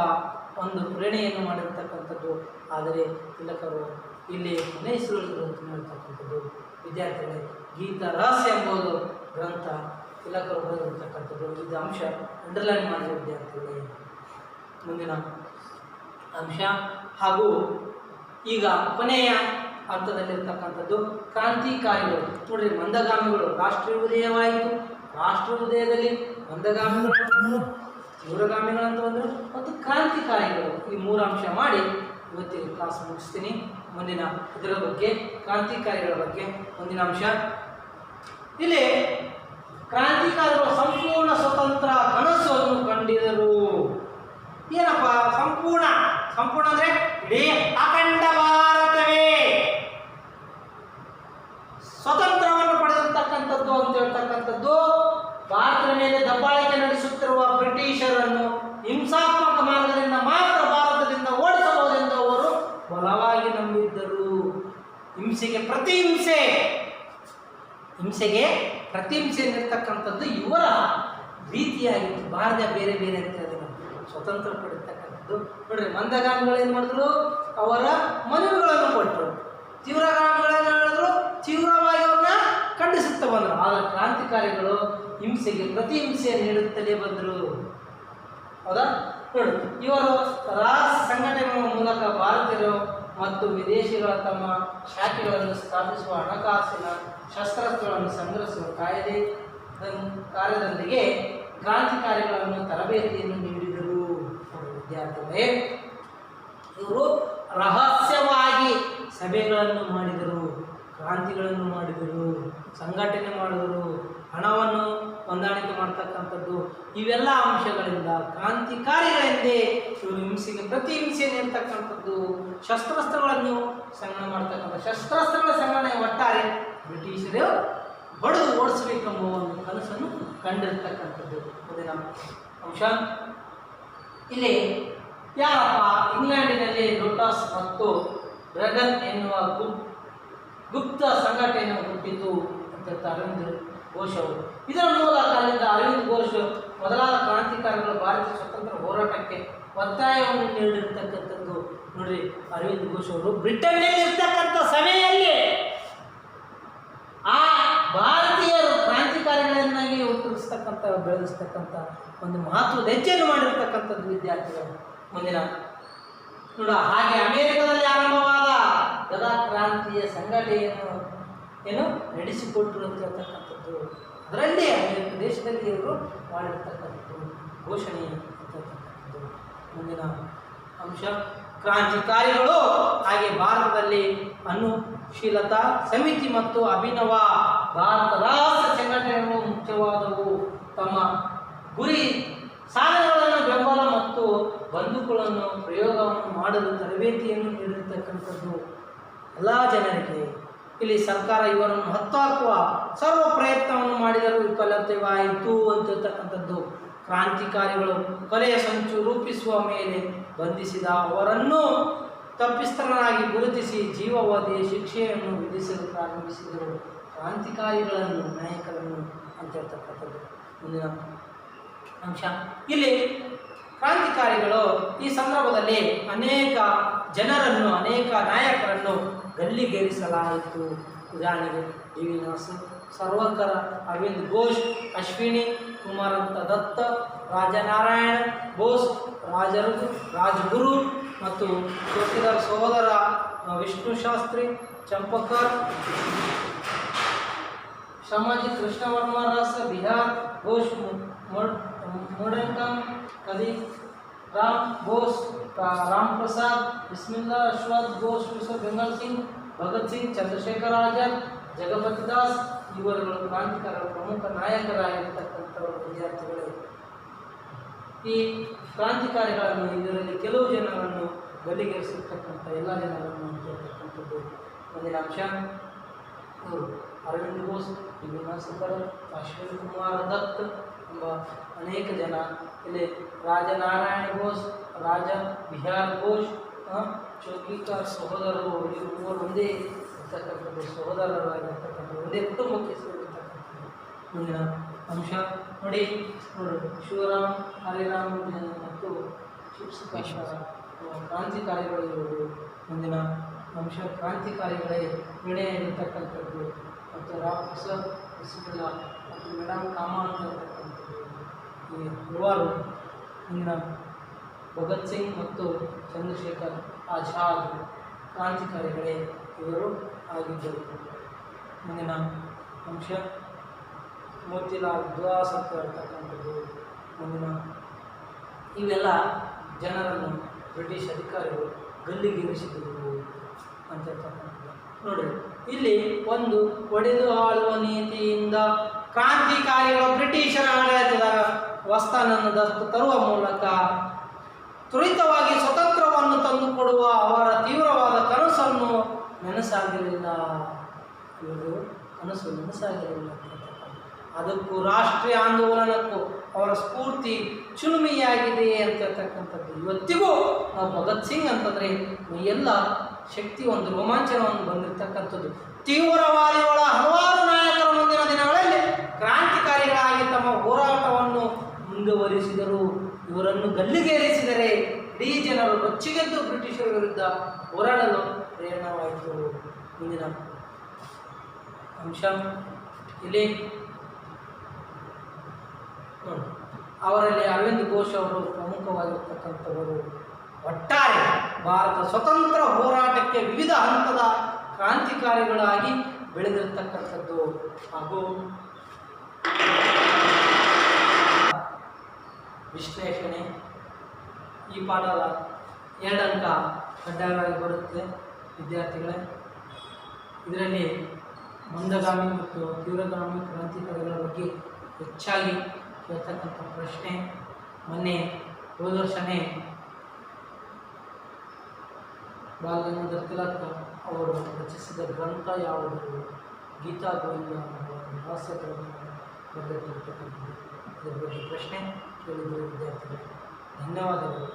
ಒಂದು ಪ್ರೇರಣೆಯನ್ನು ಮಾಡಿರ್ತಕ್ಕಂಥದ್ದು. ಆದರೆ ತಿಲಕರು ಇಲ್ಲಿ ಕೊನೆಯಿಸಿದರು ಅಂತ ಹೇಳ್ತಕ್ಕಂಥದ್ದು ವಿದ್ಯಾರ್ಥಿಗಳೇ. ಗೀತಾ ರಹಸ್ಯ ಎಂಬುದು ಗ್ರಂಥ ತಿಲಕರು ಬರೆದಿರ್ತಕ್ಕಂಥದ್ದು. ಇದು ಅಂಶ ಅಂಡರ್ಲೈನ್ ಮಾಡಿದ ವಿದ್ಯಾರ್ಥಿಗಳೇ. ಮುಂದಿನ ಅಂಶ ಹಾಗೂ ಈಗ ಕೊನೆಯ ಹಂತದಲ್ಲಿರ್ತಕ್ಕಂಥದ್ದು ಕ್ರಾಂತಿಕಾರಿಗಳು. ನೋಡ್ರಿ, ಮಂದಗಾಮಿಗಳು ರಾಷ್ಟ್ರೀಯ ಉದಯವಾಯಿತು. ರಾಷ್ಟ್ರೀಯ ಉದಯದಲ್ಲಿ ಮಂದಗಾಮಿಗಳು, ತೀವ್ರಗಾಮಿಗಳಂತ ಬಂದರು ಮತ್ತು ಕ್ರಾಂತಿಕಾರಿಗಳು. ಈ ಮೂರು ಅಂಶ ಮಾಡಿ ಇವತ್ತಿನ ಕ್ಲಾಸ್ ಮುಗಿಸ್ತೀನಿ. ಮುಂದಿನ ಇದರ ಬಗ್ಗೆ ಕ್ರಾಂತಿಕಾರಿಗಳ ಬಗ್ಗೆ ಮುಂದಿನ ಅಂಶ ಇಲ್ಲಿ ಕ್ರಾಂತಿಕಾರಿಗಳು ಸಂಪೂರ್ಣ ಸ್ವತಂತ್ರ ಕನಸನ್ನು ಕಂಡಿದರು. ಏನಪ್ಪ ಸಂಪೂರ್ಣ ಅಂದರೆ ಇಡೀ ಅಖಂಡ ಭಾರತವೇ ಸ್ವತಂತ್ರವನ್ನು ಪಡೆದಿರ್ತಕ್ಕಂಥದ್ದು ಅಂತ ಹೇಳ್ತಕ್ಕಂಥದ್ದು. ಭಾರತದ ಮೇಲೆ ದಬ್ಬಾಳಿಕೆ ನಡೆಸುತ್ತಿರುವ ಬ್ರಿಟಿಷ್ ಹಿಂಸೆಗೆ ಪ್ರತಿಹಿಂಸೆ ನೀಡ್ತಕ್ಕಂಥದ್ದು ಇವರ ರೀತಿಯಾಗಿತ್ತು. ಭಾರತ ಬೇರೆ ಬೇರೆ ಅಂತ ಹೇಳಿದ್ರು, ಸ್ವತಂತ್ರ ಪಡಿತಕ್ಕಂಥದ್ದು. ನೋಡ್ರಿ, ಮಂದಗಾಮಿಗಳು ಏನು ಮಾಡಿದ್ರು, ಅವರ ಮನವಿಗಳನ್ನು ಕೊಟ್ಟರು. ತೀವ್ರಗಾಮಿಗಳೇನು ಹೇಳಿದ್ರು, ತೀವ್ರವಾಗಿ ಅವ್ರನ್ನ ಖಂಡಿಸುತ್ತಾ ಬಂದರು. ಆದರೆ ಕ್ರಾಂತಿಕಾರಿಗಳು ಹಿಂಸೆಗೆ ಪ್ರತಿಹಿಂಸೆ ನೀಡುತ್ತಲೇ ಬಂದರು. ಹೌದಾ? ನೋಡಿ, ಇವರು ರಾಷ್ಟ್ರ ಸಂಘಟನೆಗಳ ಮೂಲಕ ಭಾರತೀಯರು ಮತ್ತು ವಿದೇಶಿಗಳ ತಮ್ಮ ಶಾಖೆಗಳನ್ನು ಸ್ಥಾಪಿಸುವ, ಹಣಕಾಸಿನ ಶಸ್ತ್ರಾಸ್ತ್ರಗಳನ್ನು ಸಂಗ್ರಹಿಸುವ ಕಾರ್ಯದೊಂದಿಗೆ ಕ್ರಾಂತಿಕಾರಿಗಳನ್ನು ತರಬೇತಿಯನ್ನು ನೀಡಿದರು. ವಿದ್ಯಾರ್ಥಿಗಳೇ, ಇವರು ರಹಸ್ಯವಾಗಿ ಸಭೆಗಳನ್ನು ಮಾಡಿದರು, ಕ್ರಾಂತಿಗಳನ್ನು ಮಾಡಿದರು, ಸಂಘಟನೆ ಮಾಡಿದರು, ಹಣವನ್ನು ಹೊಂದಾಣಿಕೆ ಮಾಡ್ತಕ್ಕಂಥದ್ದು. ಇವೆಲ್ಲ ಅಂಶಗಳಿಂದ ಕ್ರಾಂತಿಕಾರಿಗಳೆಂದೇ ಇವರು ಹಿಂಸೆಗೆ ಪ್ರತಿಹಿಂಸೆ ನೀಡ್ತಕ್ಕಂಥದ್ದು, ಶಸ್ತ್ರಾಸ್ತ್ರಗಳನ್ನು ಸಂಗ್ರಹಣೆ ಮಾಡ್ತಕ್ಕಂಥ, ಶಸ್ತ್ರಾಸ್ತ್ರಗಳ ಸಂಗ್ರಹಣೆ ಒಟ್ಟಾರೆ ಬ್ರಿಟಿಷರು ಬಡಿದು ಓಡಿಸಬೇಕೆಂಬ ಒಂದು ಕನಸನ್ನು ಕಂಡಿರ್ತಕ್ಕಂಥದ್ದು. ಮುಂದಿನ ಅಂಶ ಇಲ್ಲಿ ಯಾರಪ್ಪ ಇಂಗ್ಲೆಂಡಿನಲ್ಲಿ ಲೋಟಸ್ ಮತ್ತು ಡ್ರ್ಯಾಗನ್ ಎನ್ನುವ ಗುಪ್ತ ಸಂಘಟನೆ ಹುಟ್ಟಿತು ಅಂತ ಅರವಿಂದ್ ಘೋಷ್ ಅವರು. ಇದರ ಮೂಲಕ ಅಲ್ಲಿಂದ ಅರವಿಂದ್ ಘೋಷ್ ಮೊದಲಾದ ಕ್ರಾಂತಿಕಾರಿಗಳು ಭಾರತೀಯ ಸ್ವತಂತ್ರ ಹೋರಾಟಕ್ಕೆ ಒತ್ತಾಯವನ್ನು ನೀಡಿರ್ತಕ್ಕಂಥದ್ದು. ನೋಡ್ರಿ, ಅರವಿಂದ್ ಘೋಷ್ ಅವರು ಬ್ರಿಟನ್ನಲ್ಲಿ ಇರ್ತಕ್ಕಂಥ ಸಭೆಯಲ್ಲಿ ಆ ಭಾರತೀಯರು ಕ್ರಾಂತಿಕಾರಿಗಳನ್ನಾಗಿ ಹುಟ್ಟಿಸ್ತಕ್ಕಂಥ, ಬೆಳೆಸ್ತಕ್ಕಂಥ ಒಂದು ಮಹತ್ವದ ಹೆಜ್ಜೆಯನ್ನು ಮಾಡಿರ್ತಕ್ಕಂಥದ್ದು ವಿದ್ಯಾರ್ಥಿಗಳು. ಮುಂದಿನ ನೋಡ, ಹಾಗೆ ಅಮೆರಿಕದಲ್ಲಿ ಆರಂಭವಾದ ಗದಾ ಕ್ರಾಂತಿಯ ಸಂಘಟನೆಯನ್ನು ನಡೆಸಿಕೊಟ್ಟರು ಅಂತ ಹೇಳ್ತಕ್ಕಂಥದ್ದು. ಅದರಲ್ಲಿ ಅಮೆರಿಕ ದೇಶದಲ್ಲಿ ಇವರು ಮಾಡಿರ್ತಕ್ಕಂಥದ್ದು ಘೋಷಣೆ ಅಂತಕ್ಕಂಥದ್ದು. ಮುಂದಿನ ಅಂಶ, ಕ್ರಾಂತಿಕಾರಿಗಳು ಹಾಗೆ ಭಾರತದಲ್ಲಿ ಅನುಶೀಲತಾ ಸಮಿತಿ ಮತ್ತು ಅಭಿನವ ಭಾರತ ರಾಷ್ಟ್ರ ಸಂಘಟನೆಗಳು ಮುಖ್ಯವಾದವು. ತಮ್ಮ ಗುರಿ ಸಾಧನೆಗಳನ್ನು ಬೆಂಬಲ ಮತ್ತು ಬಂದೂಕುಗಳನ್ನು ಪ್ರಯೋಗವನ್ನು ಮಾಡಲು ತರಬೇತಿಯನ್ನು ನೀಡಿರ್ತಕ್ಕಂಥದ್ದು ಎಲ್ಲ ಜನರಿಗೆ. ಇಲ್ಲಿ ಸರ್ಕಾರ ಇವರನ್ನು ಹತ್ತಾಕುವ ಸರ್ವ ಪ್ರಯತ್ನವನ್ನು ಮಾಡಿದರೂ ವಿಫಲತೆವಾಯಿತು ಅಂತಿರ್ತಕ್ಕಂಥದ್ದು. ಕ್ರಾಂತಿಕಾರಿಗಳು ಕೊಲೆಯ ಸಂಚು ರೂಪಿಸುವ ಮೇಲೆ ಬಂಧಿಸಿದ ಅವರನ್ನು ತಪ್ಪಿತಸ್ಥರನ್ನಾಗಿ ಗುರುತಿಸಿ ಜೀವಾವಧಿಯ ಶಿಕ್ಷೆಯನ್ನು ವಿಧಿಸಲು ಪ್ರಾರಂಭಿಸಿದರು. ಕ್ರಾಂತಿಕಾರಿಗಳನ್ನು, ನಾಯಕರನ್ನು ಅಂತ ಹೇಳ್ತಕ್ಕಂಥದ್ದು. ಮುಂದಿನ ಅಂಶ, ಇಲ್ಲಿ ಕ್ರಾಂತಿಕಾರಿಗಳು ಈ ಸಂದರ್ಭದಲ್ಲಿ ಅನೇಕ ಜನರನ್ನು, ಅನೇಕ ನಾಯಕರನ್ನು ಗಲ್ಲಿಗೇರಿಸಲಾಯಿತು. ಉದಾಹರಣೆಗೆ ಡಿ ವಿ ನಾಸು, ಸರ್ವಕರ, ಅರವಿಂದ್ ಘೋಷ್, ಅಶ್ವಿನಿ ಕುಮಾರಂತ ದತ್ತ, ರಾಜನಾರಾಯಣ ಬೋಸ್, ರಾಜಗುರು ಮತ್ತು ಚೌಕಿದಾರ್ ಸಹೋದರ ವಿಷ್ಣು ಶಾಸ್ತ್ರಿ, ಚಂಪಕರ್, ಶ್ಯಾಮಾಜಿ ಕೃಷ್ಣವರ್ಮ ರಾಸ, ಬಿಹಾರ್ ಘೋಷ್, ಮುಡಂಕಮ್, ಕದಿ ರಾಮ್ ಬೋಸ್, ರಾಮ್ ಪ್ರಸಾದ್, ಬಿಸ್ಮಿಲ್ಲಾ, ಅಶ್ವಥ್ ಘೋಷ್, ಬೆಂಗಲ್ ಸಿಂಗ್, ಭಗತ್ ಸಿಂಗ್, ಚಂದ್ರಶೇಖರ್ ಆಜಾದ್, ಜಗಪತಿ ದಾಸ್ ಇವರುಗಳು ಕ್ರಾಂತಿಕಾರರ ಪ್ರಮುಖ ನಾಯಕರಾಗಿರ್ತಕ್ಕಂಥವರು. ವಿದ್ಯಾರ್ಥಿಗಳೇ, ಈ ಕ್ರಾಂತಿಕಾರಿಗಳನ್ನು, ಇದರಲ್ಲಿ ಕೆಲವು ಜನರನ್ನು ಗಲ್ಲಿಗೇರಿಸಿರ್ತಕ್ಕಂಥ ಎಲ್ಲ ಜನರನ್ನು ಕೇಳ್ತಕ್ಕಂಥದ್ದು. ಮುಂದಿನ ಅಂಶ, ಅರವಿಂದ್ ಘೋಷ್, ವಿನಾಸಕರ, ಅಶ್ವಿನಿ ಕುಮಾರ್ ದತ್ ಎಂಬ ಅನೇಕ ಜನ. ಇಲ್ಲಿ ರಾಜನಾರಾಯಣ ಘೋಷ್, ಬಿಹಾರ್ ಘೋಷ್, ಚೌಕಿದಾರ್ ಸಹೋದರರು, ಇವರು ಮೂವರು ಒಂದೇ ಇರ್ತಕ್ಕಂಥದ್ದು, ಸಹೋದರರಾಗಿರ್ತಕ್ಕಂಥದ್ದು, ಒಂದೇ ಕುಟುಂಬಕ್ಕೆ ಸೇರಿರ್ತಕ್ಕಂಥದ್ದು. ಮುಂದಿನ ಅಂಶ ನೋಡಿ, ಶಿವರಾಮ್, ಹರಿರಾಮ್ ಮತ್ತು ಕ್ರಾಂತಿಕಾರಿಗಳು ಇವರು. ಮುಂದಿನ ಅಂಶ, ಕ್ರಾಂತಿಕಾರಿಗಳೇ ವಿಣೆಯಾಗಿರ್ತಕ್ಕಂಥದ್ದು ಮತ್ತು ರಾಮ್ ಪ್ರಸಾದ್, ಬಿಸ್ಮಿಲ್ಲಾ ಮತ್ತು ಮೇಡಮ್ ಕಾಮಾ ಅಂತಕ್ಕಂಥದ್ದು ಈ ಹಲವಾರು. ಮುಂದಿನ ಭಗತ್ ಸಿಂಗ್ ಮತ್ತು ಚಂದ್ರಶೇಖರ್ ಆಜಾದ್ ಕ್ರಾಂತಿಕಾರಿಗಳೇ ಇವರು ಆಗಿದ್ದರು. ಮುಂದಿನ ಅಂಶ, ಮೋತಿಲಾಲ್ ದಾಸ್ ಅಂತ ಹೇಳ್ತಕ್ಕಂಥದ್ದು. ಮುಂದಿನ ಇವೆಲ್ಲ ಜನರನ್ನು ಬ್ರಿಟಿಷ್ ಅಧಿಕಾರಿಗಳು ಗಲ್ಲಿಗೇರಿಸಿದರು ಅಂತ ಹೇಳ್ತಕ್ಕಂಥದ್ದು. ನೋಡಿರಿ, ಇಲ್ಲಿ ಒಂದು ಒಡೆದು ಆಳುವ ನೀತಿಯಿಂದ ಕ್ರಾಂತಿಕಾರಿಗಳು ಬ್ರಿಟಿಷರ ಆಡಳಿತದ ವಸ್ತಾನನ್ನು ತರುವ ಮೂಲಕ ತ್ವರಿತವಾಗಿ ಸ್ವತಂತ್ರವನ್ನು ತಂದುಕೊಡುವ ಅವರ ತೀವ್ರವಾದ ಕನಸನ್ನು ನನಸಾಗಿರಲಿಲ್ಲ. ಇವರು ಕನಸು ನನಸಾಗಿರಲಿಲ್ಲ. ಅದಕ್ಕೂ ರಾಷ್ಟ್ರೀಯ ಆಂದೋಲನಕ್ಕೂ ಅವರ ಸ್ಫೂರ್ತಿ ಚಿಲುಮೆಯಾಗಿದೆ ಅಂತ ಹೇಳ್ತಕ್ಕಂಥದ್ದು. ಇವತ್ತಿಗೂ ನಾವು ಭಗತ್ ಸಿಂಗ್ ಅಂತಂದರೆ ಎಲ್ಲ ಶಕ್ತಿ, ಒಂದು ರೋಮಾಂಚನವನ್ನು ಬಂದಿರತಕ್ಕಂಥದ್ದು. ತೀವ್ರವಾದಿಗಳ ಹಲವಾರು ನಾಯಕರು ಮುಂದಿನ ದಿನಗಳಲ್ಲಿ ಕ್ರಾಂತಿಕಾರಿಗಳಾಗಿ ತಮ್ಮ ಹೋರಾಟವನ್ನು ಮುಂದುವರಿಸಿದರು. ಇವರನ್ನು ಗಲ್ಲಿಗೇರಿಸಿದರೆ ಇಡೀ ಜನರು ರೊಚ್ಚಿಗೆದ್ದು ಬ್ರಿಟಿಷರ ವಿರುದ್ಧ ಹೋರಾಡಲು ಪ್ರೇರಣವಾಯಿತು. ಮುಂದಿನ ಅಂಶ ಇಲ್ಲಿ ನೋಡಿ, ಅವರಲ್ಲಿ ಅರವಿಂದ್ ಘೋಷ್ ಅವರು ಪ್ರಮುಖವಾಗಿರ್ತಕ್ಕಂಥವರು. ಒಟ್ಟಾರೆ ಭಾರತ ಸ್ವತಂತ್ರ ಹೋರಾಟಕ್ಕೆ ವಿವಿಧ ಹಂತದ ಕ್ರಾಂತಿಕಾರಿಗಳಾಗಿ ಬೆಳೆದಿರ್ತಕ್ಕಂಥದ್ದು. ಹಾಗೂ ವಿಶ್ಲೇಷಣೆ ಈ ಪಾಠದ 2 ಅಂಕ ಕಡ್ಡಾಯವಾಗಿ ಬರುತ್ತೆ ವಿದ್ಯಾರ್ಥಿಗಳೇ. ಇದರಲ್ಲಿ ಮಂದಗಾಮಿ ಮತ್ತು ತೀವ್ರಗಾಮಿ ಕ್ರಾಂತಿಕಾರಿಗಳ ಬಗ್ಗೆ ಹೆಚ್ಚಾಗಿ ಕೇಳ್ತಕ್ಕಂಥ ಪ್ರಶ್ನೆ. ಮೊನ್ನೆ ಹೋದ ವರ್ಷನೇ ಬಾಲ ಗಂಗಾಧರ ತಿಲಕ್ ಅವರು ರಚಿಸಿದ ಗ್ರಂಥ ಯಾವುದು? ಗೀತಾ ಗೋವಿಂದ ರಹಸ್ಯಗಳನ್ನು ಬರೆದಿರ್ತಕ್ಕಂಥದ್ದು. ಇದರ ಬಗ್ಗೆ ಪ್ರಶ್ನೆ ಕೇಳಿದರು ವಿದ್ಯಾರ್ಥಿಗಳು. ಧನ್ಯವಾದಗಳು.